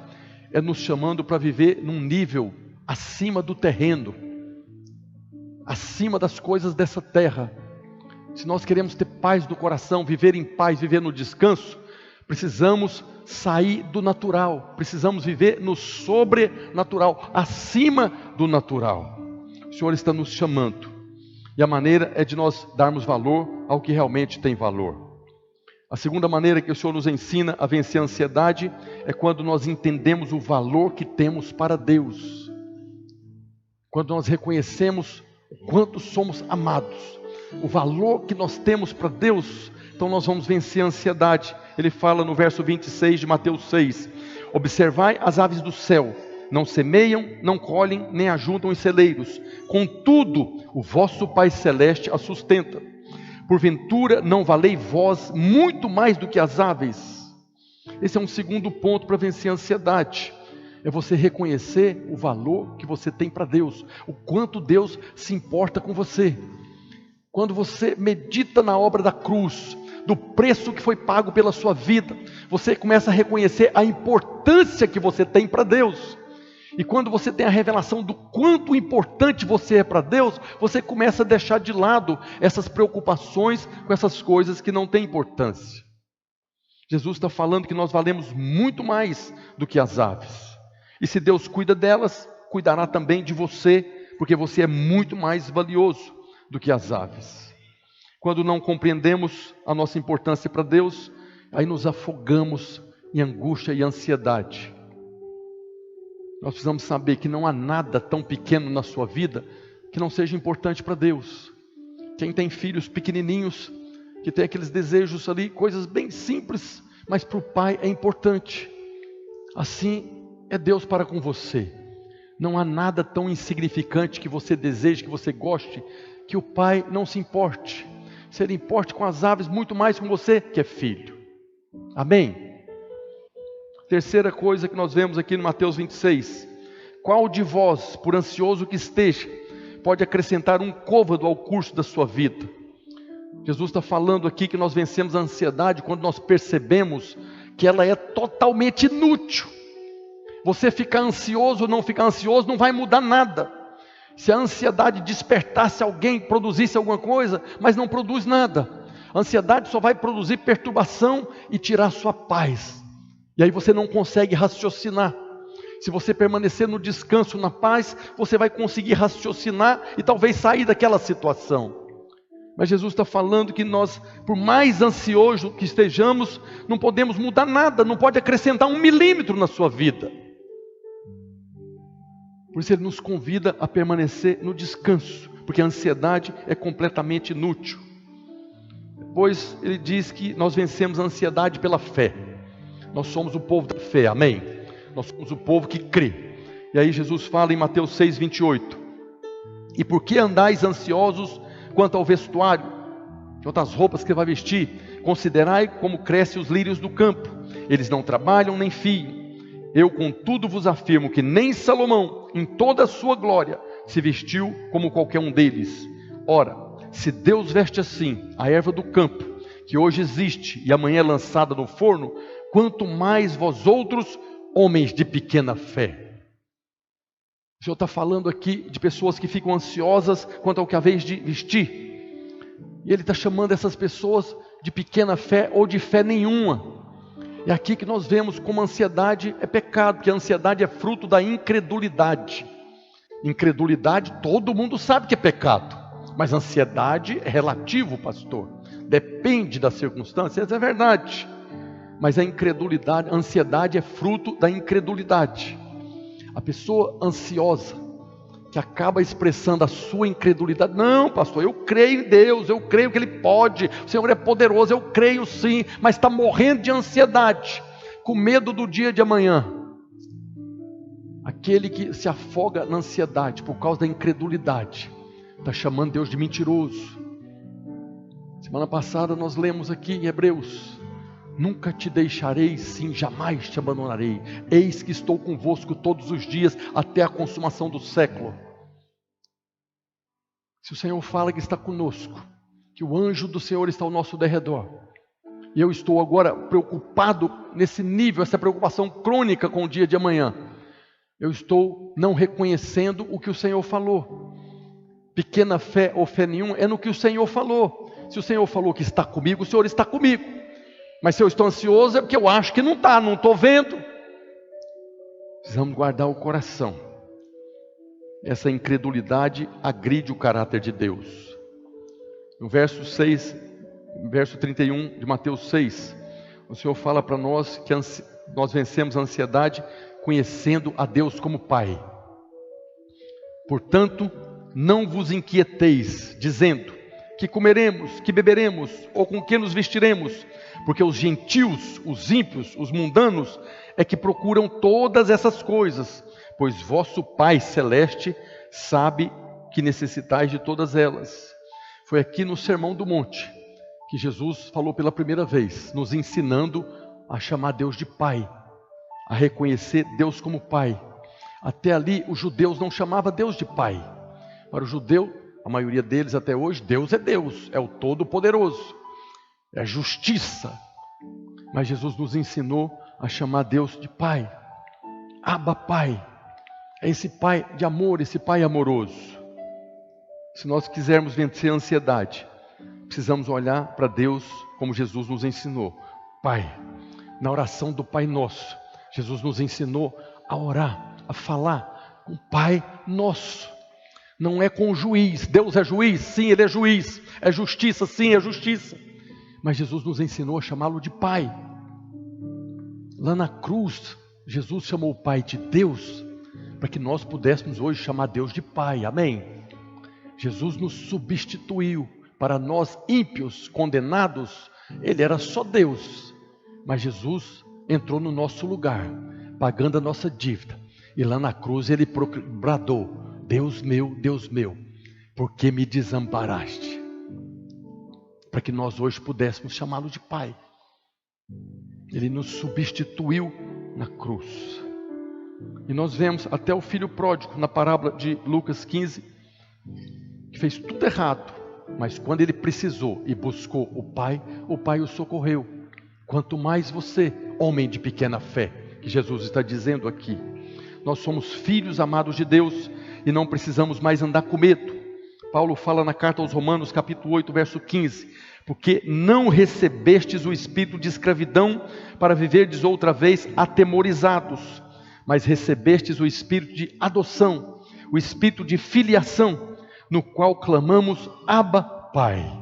S1: é nos chamando para viver num nível acima do terreno, acima das coisas dessa terra. Se nós queremos ter paz do coração, viver em paz, viver no descanso, precisamos sair do natural, precisamos viver no sobrenatural, acima do natural. o Senhor está nos chamando. E a maneira é de nós darmos valor ao que realmente tem valor. A segunda maneira que o Senhor nos ensina a vencer a ansiedade é quando nós entendemos o valor que temos para Deus. Quando nós reconhecemos o quanto somos amados, o valor que nós temos para Deus, então nós vamos vencer a ansiedade. Ele fala no verso 26 de Mateus 6, observai as aves do céu, não semeiam, não colhem, nem ajuntam em celeiros, contudo, o vosso Pai Celeste a sustenta. Porventura, não valei vós muito mais do que as aves? Esse é um segundo ponto para vencer a ansiedade. É você reconhecer o valor que você tem para Deus, o quanto Deus se importa com você. Quando você medita na obra da cruz, do preço que foi pago pela sua vida, você começa a reconhecer a importância que você tem para Deus. E quando você tem a revelação do quanto importante você é para Deus, você começa a deixar de lado essas preocupações com essas coisas que não têm importância. Jesus está falando que nós valemos muito mais do que as aves. E se Deus cuida delas, cuidará também de você, porque você é muito mais valioso do que as aves. Quando não compreendemos a nossa importância para Deus, aí nos afogamos em angústia e ansiedade. Nós precisamos saber que não há nada tão pequeno na sua vida que não seja importante para Deus. Quem tem filhos pequenininhos, que tem aqueles desejos ali, coisas bem simples, mas para o pai é importante. Assim é Deus para com você. Não há nada tão insignificante que você deseje, que você goste, que o pai não se importe. Se ele importe com as aves, muito mais com você que é filho. Amém? Terceira coisa que nós vemos aqui no Mateus 26. Qual de vós, por ansioso que esteja, pode acrescentar um côvado ao curso da sua vida? Jesus está falando aqui que nós vencemos a ansiedade quando nós percebemos que ela é totalmente inútil. Você ficar ansioso ou não ficar ansioso não vai mudar nada. Se a ansiedade despertasse alguém, produzisse alguma coisa, mas não produz nada. A ansiedade só vai produzir perturbação e tirar sua paz. E aí você não consegue raciocinar. Se você permanecer no descanso, na paz, você vai conseguir raciocinar e talvez sair daquela situação. Mas Jesus está falando que nós, por mais ansioso que estejamos, não podemos mudar nada, não pode acrescentar 1 milímetro na sua vida. Por isso Ele nos convida a permanecer no descanso, porque a ansiedade é completamente inútil. Depois Ele diz que nós vencemos a ansiedade pela fé. Nós somos o povo da fé, amém? Nós somos o povo que crê. E aí Jesus fala em Mateus 6, 28. E por que andais ansiosos quanto ao vestuário, quanto às roupas que vai vestir? Considerai como crescem os lírios do campo. Eles não trabalham nem fiam. Eu contudo vos afirmo que nem Salomão, em toda a sua glória, se vestiu como qualquer um deles. Ora, se Deus veste assim a erva do campo, que hoje existe e amanhã é lançada no forno, quanto mais vós outros, homens de pequena fé. O Senhor está falando aqui de pessoas que ficam ansiosas quanto ao que há vez de vestir. E Ele está chamando essas pessoas de pequena fé ou de fé nenhuma. É aqui que nós vemos como a ansiedade é pecado, que a ansiedade é fruto da incredulidade. Incredulidade, todo mundo sabe que é pecado. Mas ansiedade é relativo, pastor. Depende das circunstâncias, é verdade. Mas a incredulidade, a ansiedade é fruto da incredulidade. A pessoa ansiosa, que acaba expressando a sua incredulidade. Não, pastor, eu creio em Deus, eu creio que Ele pode, o Senhor é poderoso, eu creio sim, mas está morrendo de ansiedade, com medo do dia de amanhã. Aquele que se afoga na ansiedade por causa da incredulidade, está chamando Deus de mentiroso. Semana passada nós lemos aqui em Hebreus: nunca te deixarei, sim, jamais te abandonarei. Eis que estou convosco todos os dias, até a consumação do século. Se o Senhor fala que está conosco, que o anjo do Senhor está ao nosso derredor, e eu estou agora preocupado nesse nível, essa preocupação crônica com o dia de amanhã, eu estou não reconhecendo o que o Senhor falou. Pequena fé ou fé nenhuma é no que o Senhor falou. Se o Senhor falou que está comigo, o Senhor está comigo. Mas se eu estou ansioso é porque eu acho que não está, não estou vendo. Precisamos guardar o coração. essa incredulidade agride o caráter de Deus. No verso 6, verso 31 de Mateus 6, o Senhor fala para nós que nós vencemos a ansiedade conhecendo a Deus como Pai. Portanto, não vos inquieteis, dizendo: que comeremos, que beberemos, ou com que nos vestiremos? Porque os gentios, os ímpios, os mundanos, é que procuram todas essas coisas, pois vosso Pai Celeste sabe que necessitais de todas elas. Foi aqui no Sermão do Monte que Jesus falou pela primeira vez, nos ensinando a chamar Deus de Pai, a reconhecer Deus como Pai. Até ali os judeus não chamavam Deus de Pai. Para o judeu, a maioria deles até hoje, Deus, é o Todo-Poderoso, é justiça. Mas Jesus nos ensinou a chamar Deus de Pai. Abba Pai, é esse Pai de amor, esse Pai amoroso. Se nós quisermos vencer a ansiedade, precisamos olhar para Deus como Jesus nos ensinou. Pai, na oração do Pai Nosso, Jesus nos ensinou a orar, a falar com Pai Nosso. Não é com o juiz. Deus é juiz? Sim, Ele é juiz. É justiça? Sim, é justiça. Mas Jesus nos ensinou a chamá-lo de Pai. Lá na cruz, Jesus chamou o Pai de Deus, para que nós pudéssemos hoje chamar Deus de Pai. Amém? Jesus nos substituiu. Para nós ímpios, condenados, Ele era só Deus. Mas Jesus entrou no nosso lugar, pagando a nossa dívida. E lá na cruz Ele bradou: Deus meu, por que me desamparaste? Para que nós hoje pudéssemos chamá-lo de Pai. Ele nos substituiu na cruz. E nós vemos até o filho pródigo, na parábola de Lucas 15, que fez tudo errado, mas quando ele precisou e buscou o Pai o socorreu. Quanto mais você, homem de pequena fé, que Jesus está dizendo aqui. Nós somos filhos amados de Deus e não precisamos mais andar com medo. Paulo fala na carta aos Romanos, capítulo 8, verso 15: porque não recebestes o espírito de escravidão para viverdes outra vez atemorizados, mas recebestes o espírito de adoção, o espírito de filiação, no qual clamamos: Abba, Pai.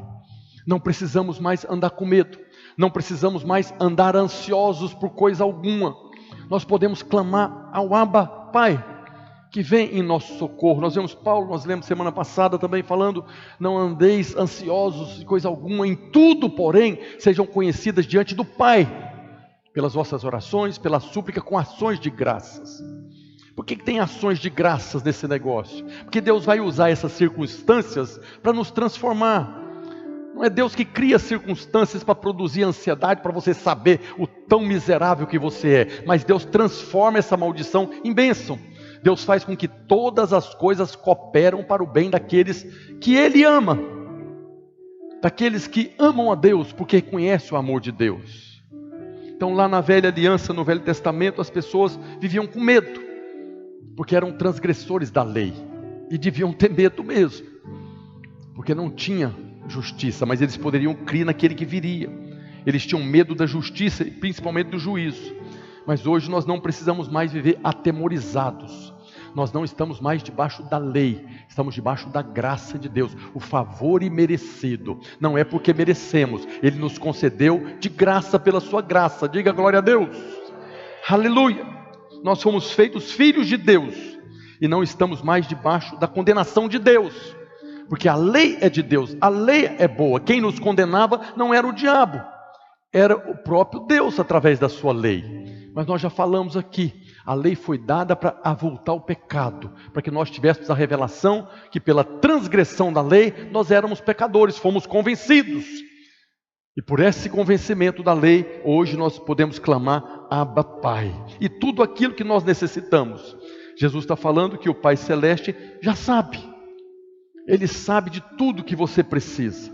S1: Não precisamos mais andar com medo, não precisamos mais andar ansiosos por coisa alguma. Nós podemos clamar ao Abba, Pai, que vem em nosso socorro. Nós vemos Paulo, nós lemos semana passada também falando: não andeis ansiosos de coisa alguma, em tudo, porém, sejam conhecidas diante do Pai, pelas vossas orações, pela súplica com ações de graças. Por que tem ações de graças nesse negócio? Porque Deus vai usar essas circunstâncias para nos transformar. Não é Deus que cria circunstâncias para produzir ansiedade, para você saber o tão miserável que você é. Mas Deus transforma essa maldição em bênção. Deus faz com que todas as coisas cooperam para o bem daqueles que Ele ama. Daqueles que amam a Deus, porque conhecem o amor de Deus. Então lá na velha aliança, no Velho Testamento, as pessoas viviam com medo, porque eram transgressores da lei. E deviam ter medo mesmo, porque não tinha justiça, mas eles poderiam crer naquele que viria. Eles tinham medo da justiça e principalmente do juízo. Mas hoje nós não precisamos mais viver atemorizados. Nós não estamos mais debaixo da lei, estamos debaixo da graça de Deus, o favor imerecido. Não é porque merecemos, Ele nos concedeu de graça pela sua graça. Diga glória a Deus. Aleluia. Nós fomos feitos filhos de Deus e não estamos mais debaixo da condenação de Deus. Porque a lei é de Deus, a lei é boa. Quem nos condenava não era o diabo, era o próprio Deus através da sua lei. Mas nós já falamos aqui, a lei foi dada para avultar o pecado, para que nós tivéssemos a revelação que pela transgressão da lei nós éramos pecadores, fomos convencidos. E por esse convencimento da lei, hoje nós podemos clamar: Abba, Pai. E tudo aquilo que nós necessitamos, Jesus está falando que o Pai Celeste já sabe. Ele sabe de tudo que você precisa.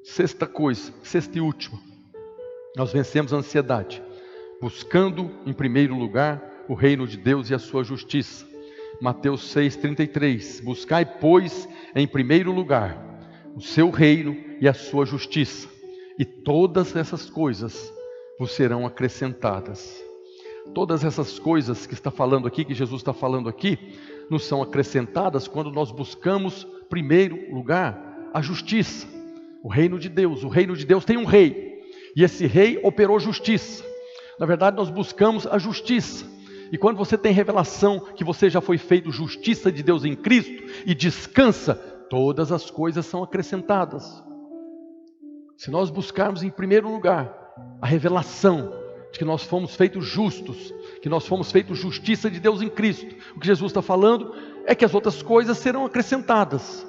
S1: Sexta coisa, sexta e última, nós vencemos a ansiedade buscando em primeiro lugar o reino de Deus e a sua justiça. Mateus 6,33: buscai, pois, em primeiro lugar o seu reino e a sua justiça, e todas essas coisas vos serão acrescentadas. Todas essas coisas que está falando aqui, que Jesus está falando aqui, nos são acrescentadas quando nós buscamos, em primeiro lugar, a justiça. O reino de Deus. O reino de Deus tem um rei, e esse rei operou justiça. Na verdade, nós buscamos a justiça. E quando você tem revelação que você já foi feito justiça de Deus em Cristo e descansa, todas as coisas são acrescentadas. Se nós buscarmos em primeiro lugar a revelação de que nós fomos feitos justos, que nós fomos feitos justiça de Deus em Cristo, o que Jesus está falando é que as outras coisas serão acrescentadas.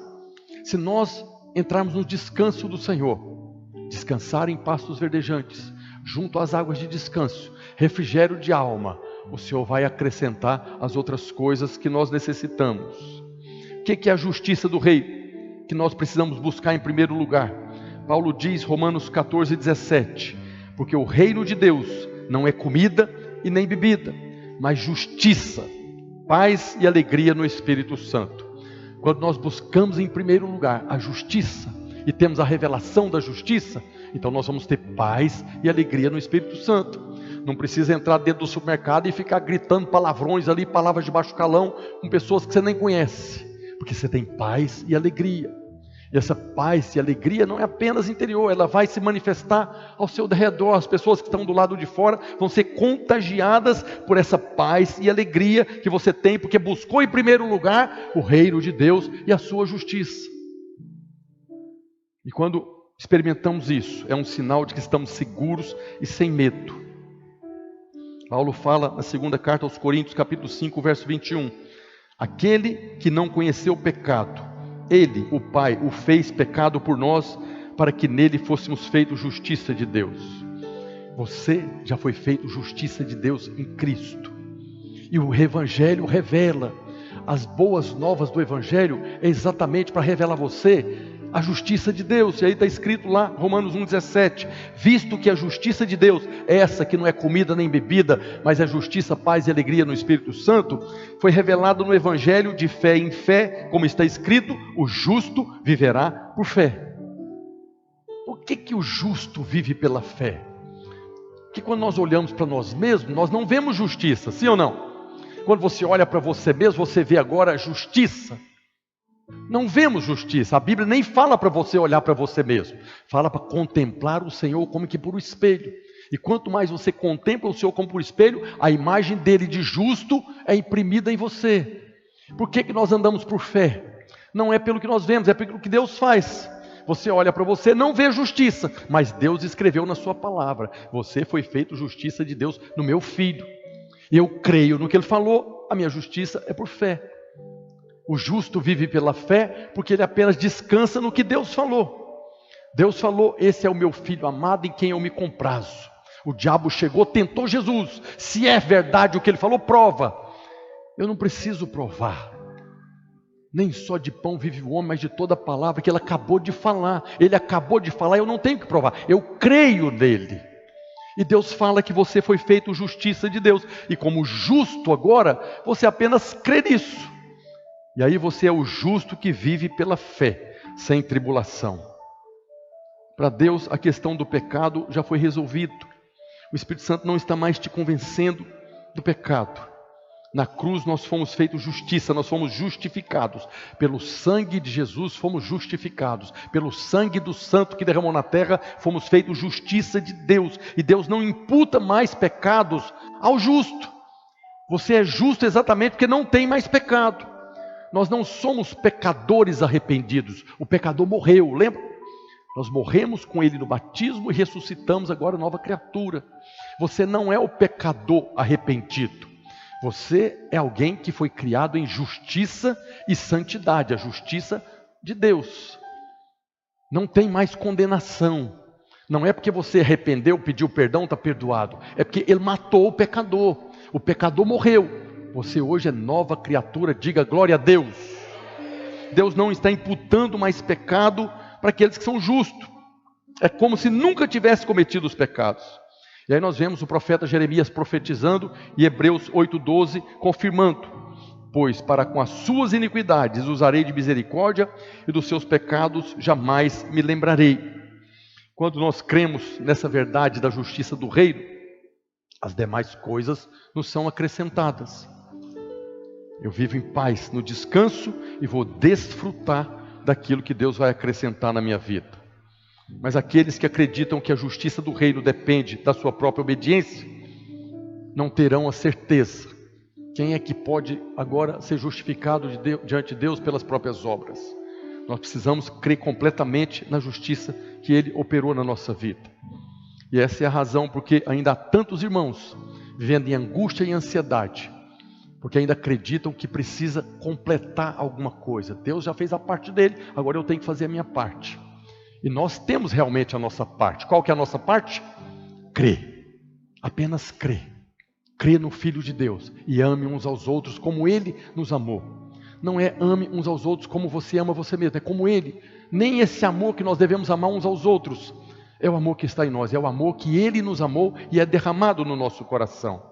S1: Se nós entrarmos no descanso do Senhor, descansar em pastos verdejantes, junto às águas de descanso, refrigério de alma, o Senhor vai acrescentar as outras coisas que nós necessitamos. O que é a justiça do rei que nós precisamos buscar em primeiro lugar? Paulo diz, Romanos 14:17, porque o reino de Deus não é comida e nem bebida, mas justiça, paz e alegria no Espírito Santo. Quando nós buscamos em primeiro lugar a justiça e temos a revelação da justiça, então nós vamos ter paz e alegria no Espírito Santo. Não precisa entrar dentro do supermercado e ficar gritando palavrões ali, palavras de baixo calão, com pessoas que você nem conhece, porque você tem paz e alegria. E essa paz e alegria não é apenas interior, ela vai se manifestar ao seu redor. As pessoas que estão do lado de fora vão ser contagiadas por essa paz e alegria que você tem, porque buscou em primeiro lugar o reino de Deus e a sua justiça. E quando experimentamos isso, é um sinal de que estamos seguros e sem medo. Paulo fala na segunda carta aos Coríntios, capítulo 5, verso 21. Aquele que não conheceu o pecado, Ele, o Pai, o fez pecado por nós, para que nele fôssemos feitos justiça de Deus. Você já foi feito justiça de Deus em Cristo. E o Evangelho revela. As boas novas do Evangelho é exatamente para revelar a você a justiça de Deus. E aí está escrito lá, Romanos 1,17, visto que a justiça de Deus é essa que não é comida nem bebida, mas é justiça, paz e alegria no Espírito Santo, foi revelado no Evangelho de fé em fé, como está escrito, o justo viverá por fé. Por que o justo vive pela fé? Porque quando nós olhamos para nós mesmos, nós não vemos justiça, sim ou não? Quando você olha para você mesmo, você vê agora justiça. Não vemos justiça. A Bíblia nem fala para você olhar para você mesmo, fala para contemplar o Senhor como que por um espelho. E quanto mais você contempla o Senhor como por espelho, a imagem dele de justo é imprimida em você. Por que nós andamos por fé? Não é pelo que nós vemos, é pelo que Deus faz. Você olha para você, não vê justiça, mas Deus escreveu na sua palavra, você foi feito justiça de Deus no meu filho. Eu creio no que ele falou, a minha justiça é por fé. O justo vive pela fé, porque ele apenas descansa no que Deus falou. Deus falou, esse é o meu filho amado em quem eu me comprazo. O diabo chegou, tentou Jesus. Se é verdade o que ele falou, prova. Eu não preciso provar. Nem só de pão vive o homem, mas de toda a palavra que ele acabou de falar. Ele acabou de falar, eu não tenho que provar. Eu creio nele. E Deus fala que você foi feito justiça de Deus. E como justo agora, você apenas crê nisso. E aí você é o justo que vive pela fé, sem tribulação. Para Deus, a questão do pecado já foi resolvida. O Espírito Santo não está mais te convencendo do pecado. Na cruz nós fomos feitos justiça, nós fomos justificados. Pelo sangue de Jesus fomos justificados. Pelo sangue do santo que derramou na terra, fomos feitos justiça de Deus. E Deus não imputa mais pecados ao justo. Você é justo exatamente porque não tem mais pecado. Nós não somos pecadores arrependidos. O pecador morreu, lembra? Nós morremos com ele no batismo e ressuscitamos agora nova criatura. Você não é o pecador arrependido. Você é alguém que foi criado em justiça e santidade, a justiça de Deus. Não tem mais condenação. Não é porque você arrependeu, pediu perdão, está perdoado. É porque ele matou o pecador. O pecador morreu. Você hoje é nova criatura, diga glória a Deus. Deus não está imputando mais pecado para aqueles que são justos. É como se nunca tivesse cometido os pecados. E aí nós vemos o profeta Jeremias profetizando e Hebreus 8:12 confirmando. Pois para com as suas iniquidades usarei de misericórdia e dos seus pecados jamais me lembrarei. Quando nós cremos nessa verdade da justiça do reino, as demais coisas nos são acrescentadas. Eu vivo em paz, no descanso, e vou desfrutar daquilo que Deus vai acrescentar na minha vida. Mas aqueles que acreditam que a justiça do reino depende da sua própria obediência, não terão a certeza. Quem é que pode agora ser justificado diante de Deus pelas próprias obras? Nós precisamos crer completamente na justiça que Ele operou na nossa vida. E essa é a razão porque ainda há tantos irmãos vivendo em angústia e ansiedade, porque ainda acreditam que precisa completar alguma coisa. Deus já fez a parte dele, agora eu tenho que fazer a minha parte. E nós temos realmente a nossa parte. Qual que é a nossa parte? Crer. Apenas crer. Crer no Filho de Deus e ame uns aos outros como Ele nos amou. Não é ame uns aos outros como você ama você mesmo, é como Ele. Nem esse amor que nós devemos amar uns aos outros é o amor que está em nós, é o amor que Ele nos amou e é derramado no nosso coração.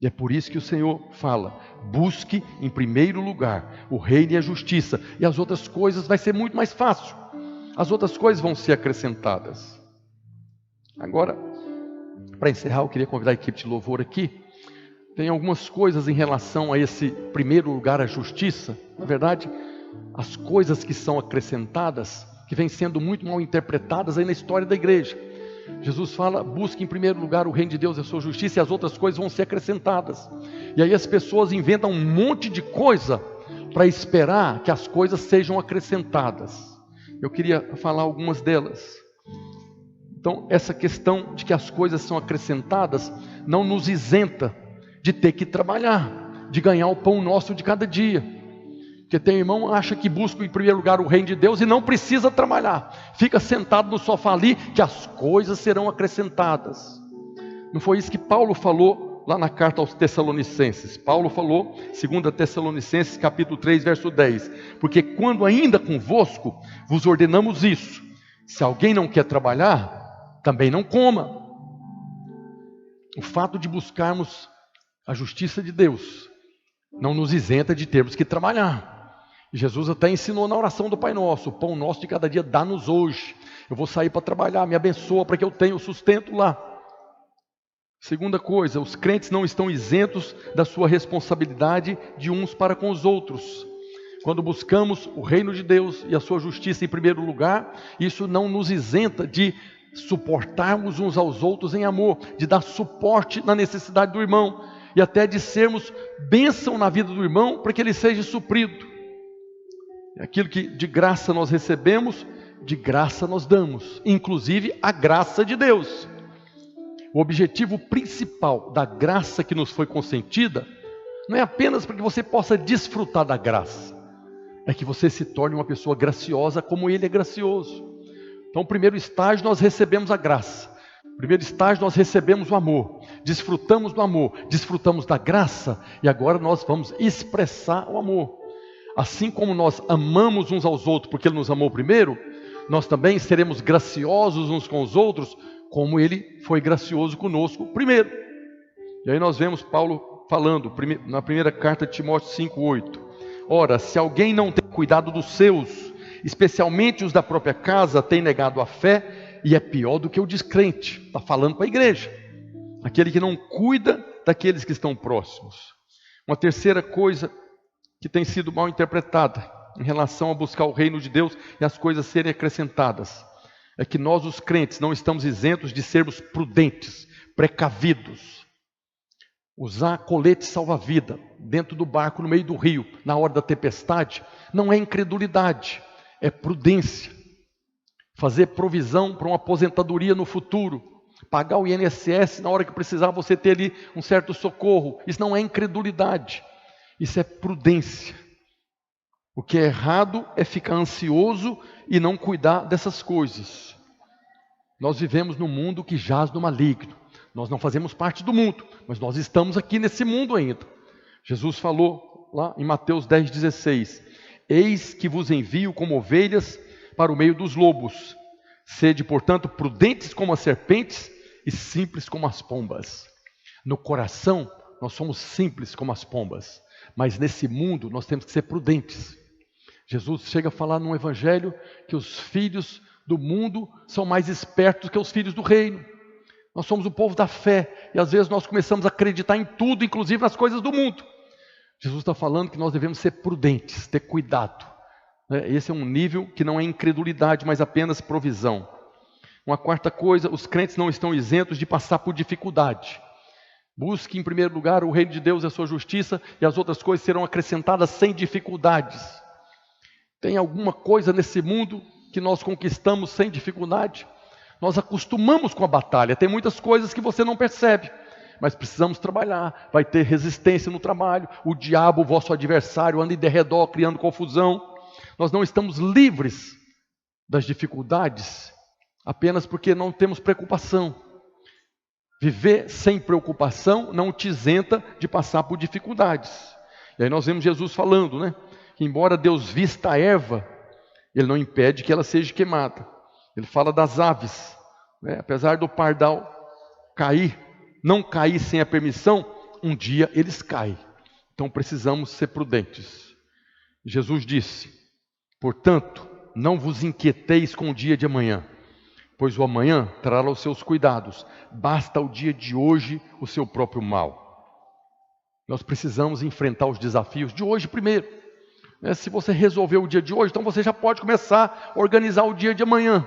S1: E é por isso que o Senhor fala, busque em primeiro lugar o reino e a justiça, e as outras coisas vai ser muito mais fácil. As outras coisas vão ser acrescentadas. Agora, para encerrar, eu queria convidar a equipe de louvor aqui. Tem algumas coisas em relação a esse primeiro lugar, a justiça. Na verdade, as coisas que são acrescentadas, que vêm sendo muito mal interpretadas aí na história da igreja. Jesus fala, busque em primeiro lugar o reino de Deus e a sua justiça, e as outras coisas vão ser acrescentadas. E aí as pessoas inventam um monte de coisa para esperar que as coisas sejam acrescentadas. Eu queria falar algumas delas. Então, essa questão de que as coisas são acrescentadas não nos isenta de ter que trabalhar, de ganhar o pão nosso de cada dia. Porque tem irmão que acha que busca em primeiro lugar o reino de Deus e não precisa trabalhar. Fica sentado no sofá ali que as coisas serão acrescentadas. Não foi isso que Paulo falou lá na carta aos Tessalonicenses? Paulo falou, 2 Tessalonicenses capítulo 3, verso 10. Porque quando ainda convosco vos ordenamos isso, se alguém não quer trabalhar, também não coma. O fato de buscarmos a justiça de Deus não nos isenta de termos que trabalhar. Jesus até ensinou na oração do Pai Nosso, o pão nosso de cada dia dá-nos hoje. Eu vou sair para trabalhar, me abençoa para que eu tenha o sustento lá. Segunda coisa, os crentes não estão isentos da sua responsabilidade de uns para com os outros. Quando buscamos o reino de Deus e a sua justiça em primeiro lugar, isso não nos isenta de suportarmos uns aos outros em amor, de dar suporte na necessidade do irmão e até de sermos bênção na vida do irmão para que ele seja suprido. Aquilo que de graça nós recebemos, de graça nós damos, inclusive a graça de Deus. O objetivo principal da graça que nos foi consentida não é apenas para que você possa desfrutar da graça, é que você se torne uma pessoa graciosa como Ele é gracioso. Então, o primeiro estágio nós recebemos a graça, o primeiro estágio nós recebemos o amor, desfrutamos do amor, desfrutamos da graça e agora nós vamos expressar o amor. Assim como nós amamos uns aos outros porque Ele nos amou primeiro, nós também seremos graciosos uns com os outros como Ele foi gracioso conosco primeiro. E aí nós vemos Paulo falando na primeira carta de Timóteo 5:8. Ora, se alguém não tem cuidado dos seus, especialmente os da própria casa, tem negado a fé e é pior do que o descrente. Está falando para a igreja. Aquele que não cuida daqueles que estão próximos. Uma terceira coisa que tem sido mal interpretada em relação a buscar o reino de Deus e as coisas serem acrescentadas, é que nós os crentes não estamos isentos de sermos prudentes, precavidos. Usar colete salva-vida dentro do barco no meio do rio, na hora da tempestade, não é incredulidade, é prudência. Fazer provisão para uma aposentadoria no futuro, pagar o INSS na hora que precisar você ter ali um certo socorro, isso não é incredulidade. Isso é prudência. O que é errado é ficar ansioso e não cuidar dessas coisas. Nós vivemos num mundo que jaz no maligno. Nós não fazemos parte do mundo, mas nós estamos aqui nesse mundo ainda. Jesus falou lá em Mateus 10,16: Eis que vos envio como ovelhas para o meio dos lobos. Sede, portanto, prudentes como as serpentes e simples como as pombas. No coração, nós somos simples como as pombas. Mas nesse mundo nós temos que ser prudentes. Jesus chega a falar no Evangelho que os filhos do mundo são mais espertos que os filhos do reino. Nós somos o povo da fé e às vezes nós começamos a acreditar em tudo, inclusive nas coisas do mundo. Jesus está falando que nós devemos ser prudentes, ter cuidado. Esse é um nível que não é incredulidade, mas apenas provisão. Uma quarta coisa, os crentes não estão isentos de passar por dificuldade. Busque em primeiro lugar o reino de Deus e a sua justiça, e as outras coisas serão acrescentadas sem dificuldades. Tem alguma coisa nesse mundo que nós conquistamos sem dificuldade? Nós acostumamos com a batalha, tem muitas coisas que você não percebe, mas precisamos trabalhar. Vai ter resistência no trabalho, o diabo, o vosso adversário, anda em derredor criando confusão. Nós não estamos livres das dificuldades apenas porque não temos preocupação. Viver sem preocupação não te isenta de passar por dificuldades. E aí nós vemos Jesus falando, né? Que embora Deus vista a erva, Ele não impede que ela seja queimada. Ele fala das aves, né? Apesar do pardal cair, não cair sem a permissão, um dia eles caem. Então precisamos ser prudentes. Jesus disse: portanto, não vos inquieteis com o dia de amanhã, pois o amanhã trará os seus cuidados. Basta o dia de hoje o seu próprio mal. Nós precisamos enfrentar os desafios de hoje primeiro. Se você resolveu o dia de hoje, então você já pode começar a organizar o dia de amanhã.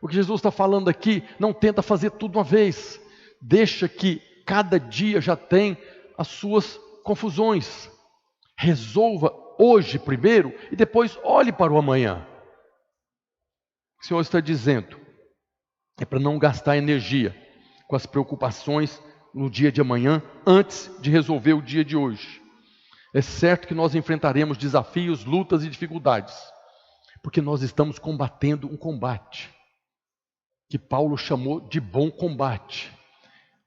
S1: O que Jesus está falando aqui, não tenta fazer tudo uma vez. Deixa que cada dia já tem as suas confusões. Resolva hoje primeiro e depois olhe para o amanhã. O Senhor está dizendo, é para não gastar energia com as preocupações no dia de amanhã, antes de resolver o dia de hoje. É certo que nós enfrentaremos desafios, lutas e dificuldades, porque nós estamos combatendo um combate, que Paulo chamou de bom combate.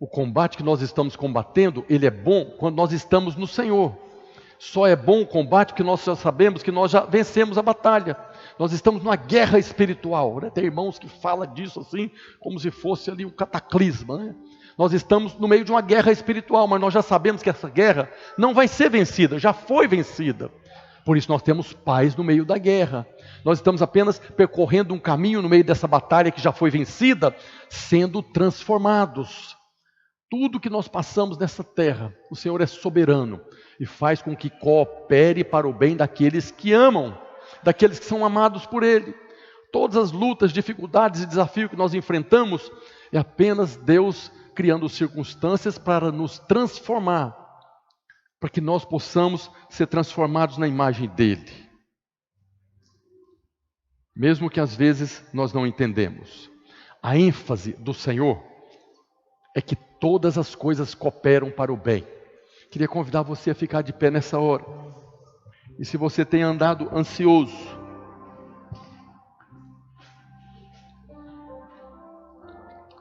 S1: O combate que nós estamos combatendo, ele é bom quando nós estamos no Senhor. Só é bom o combate porque nós já sabemos que nós já vencemos a batalha. Nós estamos numa guerra espiritual, né? Tem irmãos que falam disso assim, como se fosse ali um cataclisma, né? Nós estamos no meio de uma guerra espiritual, mas nós já sabemos que essa guerra não vai ser vencida, já foi vencida. Por isso nós temos paz no meio da guerra. Nós estamos apenas percorrendo um caminho no meio dessa batalha que já foi vencida, sendo transformados. Tudo que nós passamos nessa terra, o Senhor é soberano e faz com que coopere para o bem daqueles que amam, daqueles que são amados por Ele. Todas as lutas, dificuldades e desafios que nós enfrentamos, é apenas Deus criando circunstâncias para nos transformar, para que nós possamos ser transformados na imagem dEle. Mesmo que às vezes nós não entendemos. A ênfase do Senhor é que todas as coisas cooperam para o bem. Queria convidar você a ficar de pé nessa hora. E se você tem andado ansioso,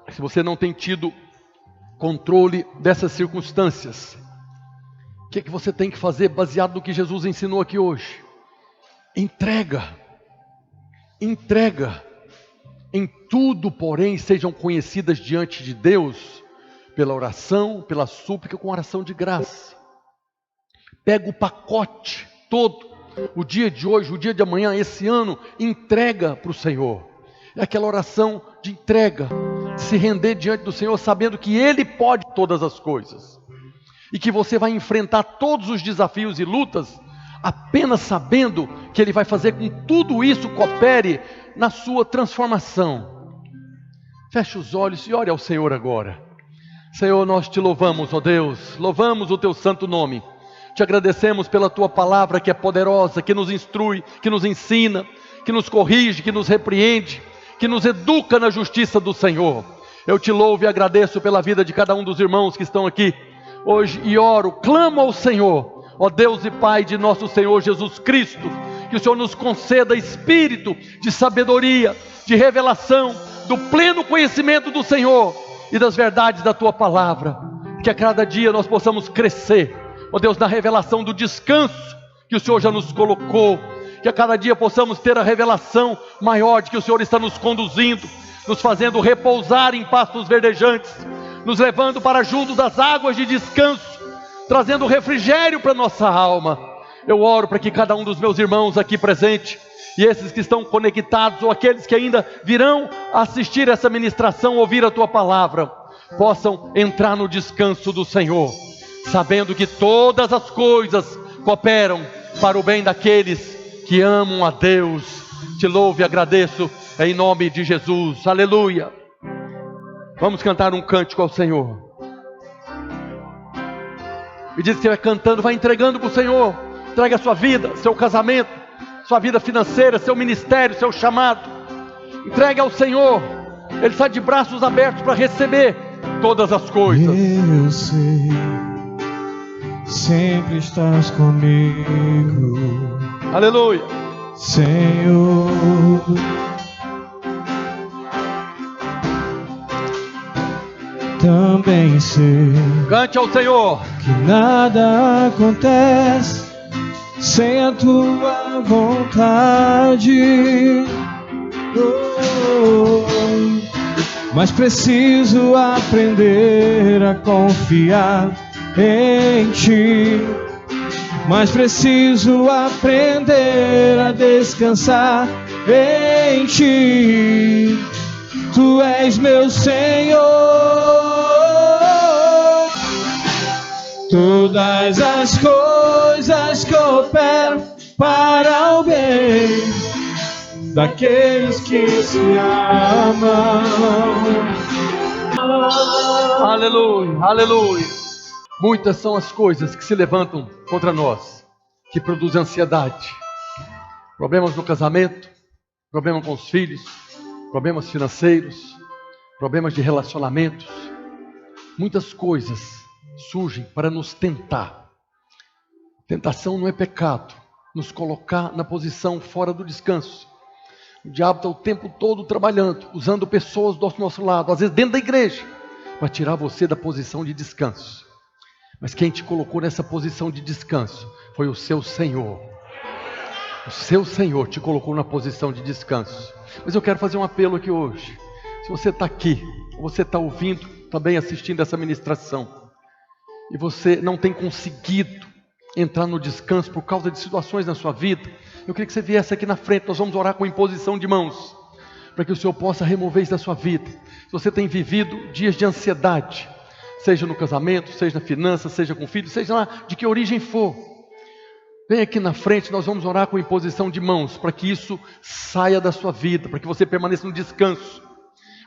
S1: se você não tem tido controle dessas circunstâncias, o que é que você tem que fazer baseado no que Jesus ensinou aqui hoje? Entrega. Entrega. Em tudo, porém, sejam conhecidas diante de Deus pela oração, pela súplica, com oração de graça. Pega o pacote todo, o dia de hoje, o dia de amanhã, esse ano, entrega para o Senhor. É aquela oração de entrega, de se render diante do Senhor, sabendo que Ele pode todas as coisas. E que você vai enfrentar todos os desafios e lutas, apenas sabendo que Ele vai fazer com que tudo isso coopere na sua transformação. Feche os olhos e ore ao Senhor agora. Senhor, nós te louvamos, ó Deus, louvamos o teu santo nome. Te agradecemos pela tua palavra que é poderosa, que nos instrui, que nos ensina, que nos corrige, que nos repreende, que nos educa na justiça do Senhor. Eu te louvo e agradeço pela vida de cada um dos irmãos que estão aqui hoje e oro, clamo ao Senhor, ó Deus e Pai de nosso Senhor Jesus Cristo, que o Senhor nos conceda espírito de sabedoria, de revelação, do pleno conhecimento do Senhor e das verdades da tua palavra, que a cada dia nós possamos crescer, ó Deus, na revelação do descanso que o Senhor já nos colocou, que a cada dia possamos ter a revelação maior de que o Senhor está nos conduzindo, nos fazendo repousar em pastos verdejantes, nos levando para junto das águas de descanso, trazendo refrigério para nossa alma. Eu oro para que cada um dos meus irmãos aqui presente, e esses que estão conectados, ou aqueles que ainda virão assistir essa ministração, ouvir a tua palavra, possam entrar no descanso do Senhor, sabendo que todas as coisas cooperam para o bem daqueles que amam a Deus. Te louvo e agradeço em nome de Jesus. Aleluia. Vamos cantar um cântico ao Senhor. E diz que você vai cantando, vai entregando para o Senhor. Entrega a sua vida, seu casamento, sua vida financeira, seu ministério, seu chamado. Entregue ao Senhor. Ele está de braços abertos para receber todas as coisas.
S2: Eu sei, sempre estás comigo,
S1: Aleluia.
S2: Senhor. Também sei
S1: Cante ao Senhor.
S2: que nada acontece sem a tua vontade. Mas preciso aprender a confiar em ti. Mas preciso aprender a descansar em ti. Tu és meu Senhor. Todas as coisas cooperam para o bem daqueles que se amam.
S1: Aleluia, aleluia. Muitas são as coisas que se levantam contra nós, que produzem ansiedade. Problemas no casamento, problemas com os filhos, problemas financeiros, problemas de relacionamentos. Muitas coisas surgem para nos tentar. Tentação não é pecado, nos colocar na posição fora do descanso. O diabo está o tempo todo trabalhando, usando pessoas do nosso lado, às vezes dentro da igreja, para tirar você da posição de descanso. Mas quem te colocou nessa posição de descanso foi o seu Senhor. O seu Senhor te colocou na posição de descanso. Mas eu quero fazer um apelo aqui hoje. Se você está aqui, ou você está ouvindo, também assistindo essa ministração, e você não tem conseguido entrar no descanso por causa de situações na sua vida, eu queria que você viesse aqui na frente. Nós vamos orar com imposição de mãos, para que o Senhor possa remover isso da sua vida. Se você tem vivido dias de ansiedade, seja no casamento, seja na finança, seja com filhos, seja lá de que origem for, vem aqui na frente, nós vamos orar com imposição de mãos, para que isso saia da sua vida, para que você permaneça no descanso.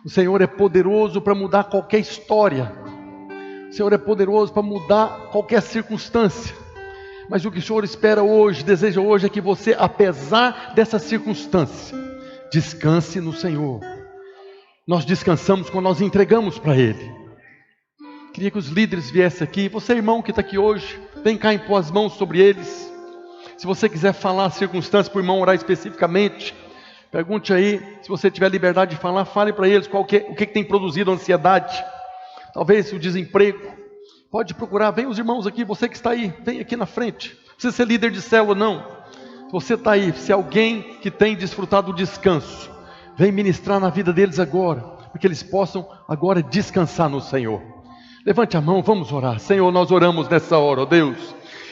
S1: O Senhor é poderoso para mudar qualquer história. O Senhor é poderoso para mudar qualquer circunstância. Mas o que o Senhor espera hoje, deseja hoje, é que você, apesar dessa circunstância, descanse no Senhor. Nós descansamos quando nós entregamos para Ele. Queria que os líderes viessem aqui. Você, irmão que está aqui hoje, vem cá impor as mãos sobre eles. Se você quiser falar a circunstância para o irmão orar especificamente, pergunte aí. Se você tiver liberdade de falar, fale para eles o que tem produzido ansiedade. Talvez o desemprego. Pode procurar, vem os irmãos aqui, você que está aí, vem aqui na frente. Não precisa ser líder de célula, não. Se você está aí, se alguém que tem desfrutado do descanso, vem ministrar na vida deles agora, para que eles possam agora descansar no Senhor. Levante a mão, vamos orar. Senhor, nós oramos nessa hora, ó Deus.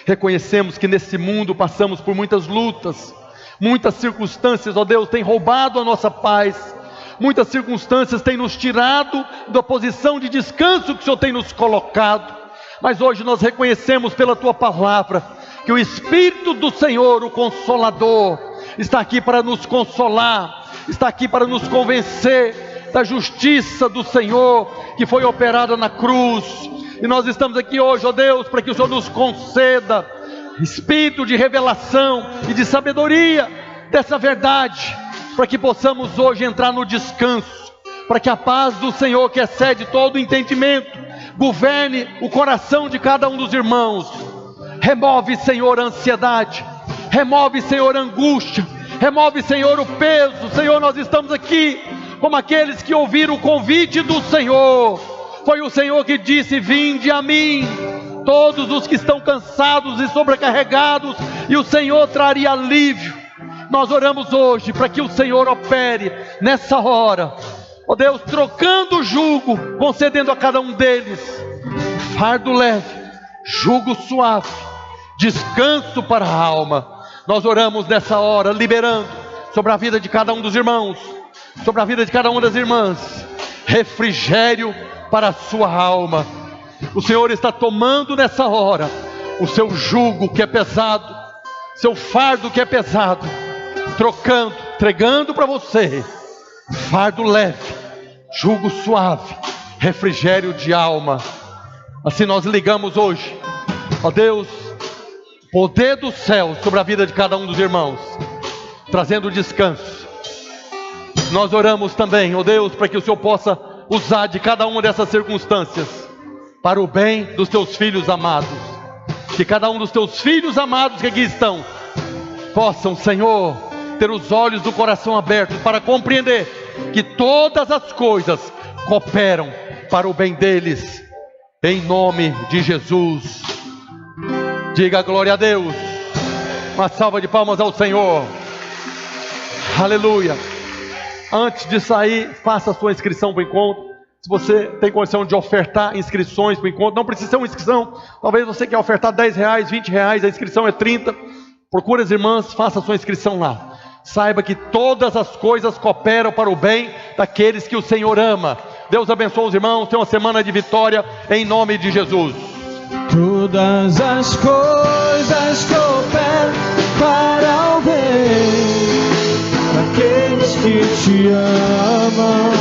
S1: Reconhecemos que nesse mundo passamos por muitas lutas, muitas circunstâncias, ó Deus, têm roubado a nossa paz. Muitas circunstâncias têm nos tirado da posição de descanso que o Senhor tem nos colocado. Mas hoje nós reconhecemos pela Tua palavra que o Espírito do Senhor, o Consolador, está aqui para nos consolar, está aqui para nos convencer da justiça do Senhor que foi operada na cruz. E nós estamos aqui hoje, ó Deus, para que o Senhor nos conceda espírito de revelação e de sabedoria dessa verdade, para que possamos hoje entrar no descanso, para que a paz do Senhor, que excede todo entendimento, governe o coração de cada um dos irmãos. Remove, Senhor, a ansiedade, remove, Senhor, a angústia, remove, Senhor, o peso. Senhor, nós estamos aqui como aqueles que ouviram o convite do Senhor. Foi o Senhor que disse: vinde a mim, todos os que estão cansados e sobrecarregados, e o Senhor traria alívio. Nós oramos hoje para que o Senhor opere nessa hora, ó Deus, trocando o jugo, concedendo a cada um deles fardo leve, jugo suave, descanso para a alma. Nós oramos nessa hora, liberando sobre a vida de cada um dos irmãos, sobre a vida de cada uma das irmãs, refrigério para a sua alma. O Senhor está tomando nessa hora o seu jugo que é pesado, seu fardo que é pesado, trocando, entregando para você fardo leve, jugo suave, refrigério de alma. Assim nós ligamos hoje, ó Deus, poder do céu sobre a vida de cada um dos irmãos, trazendo descanso. Nós oramos também, ó Deus, para que o Senhor possa usar de cada uma dessas circunstâncias para o bem dos teus filhos amados. Que cada um dos teus filhos amados que aqui estão possam, Senhor, ter os olhos do coração abertos para compreender que todas as coisas cooperam para o bem deles, em nome de Jesus. Diga glória a Deus. Uma salva de palmas ao Senhor. Aleluia. Antes de sair, faça a sua inscrição para o encontro. Se você tem condição de ofertar inscrições para o encontro, não precisa ser uma inscrição. Talvez você quer ofertar R$10, R$20, a inscrição é 30. Procure as irmãs, faça a sua inscrição lá. Saiba que todas as coisas cooperam para o bem daqueles que o Senhor ama. Deus abençoe os irmãos. Tenha uma semana de vitória em nome de Jesus.
S2: Todas as coisas cooperam para o bem daqueles que te amam.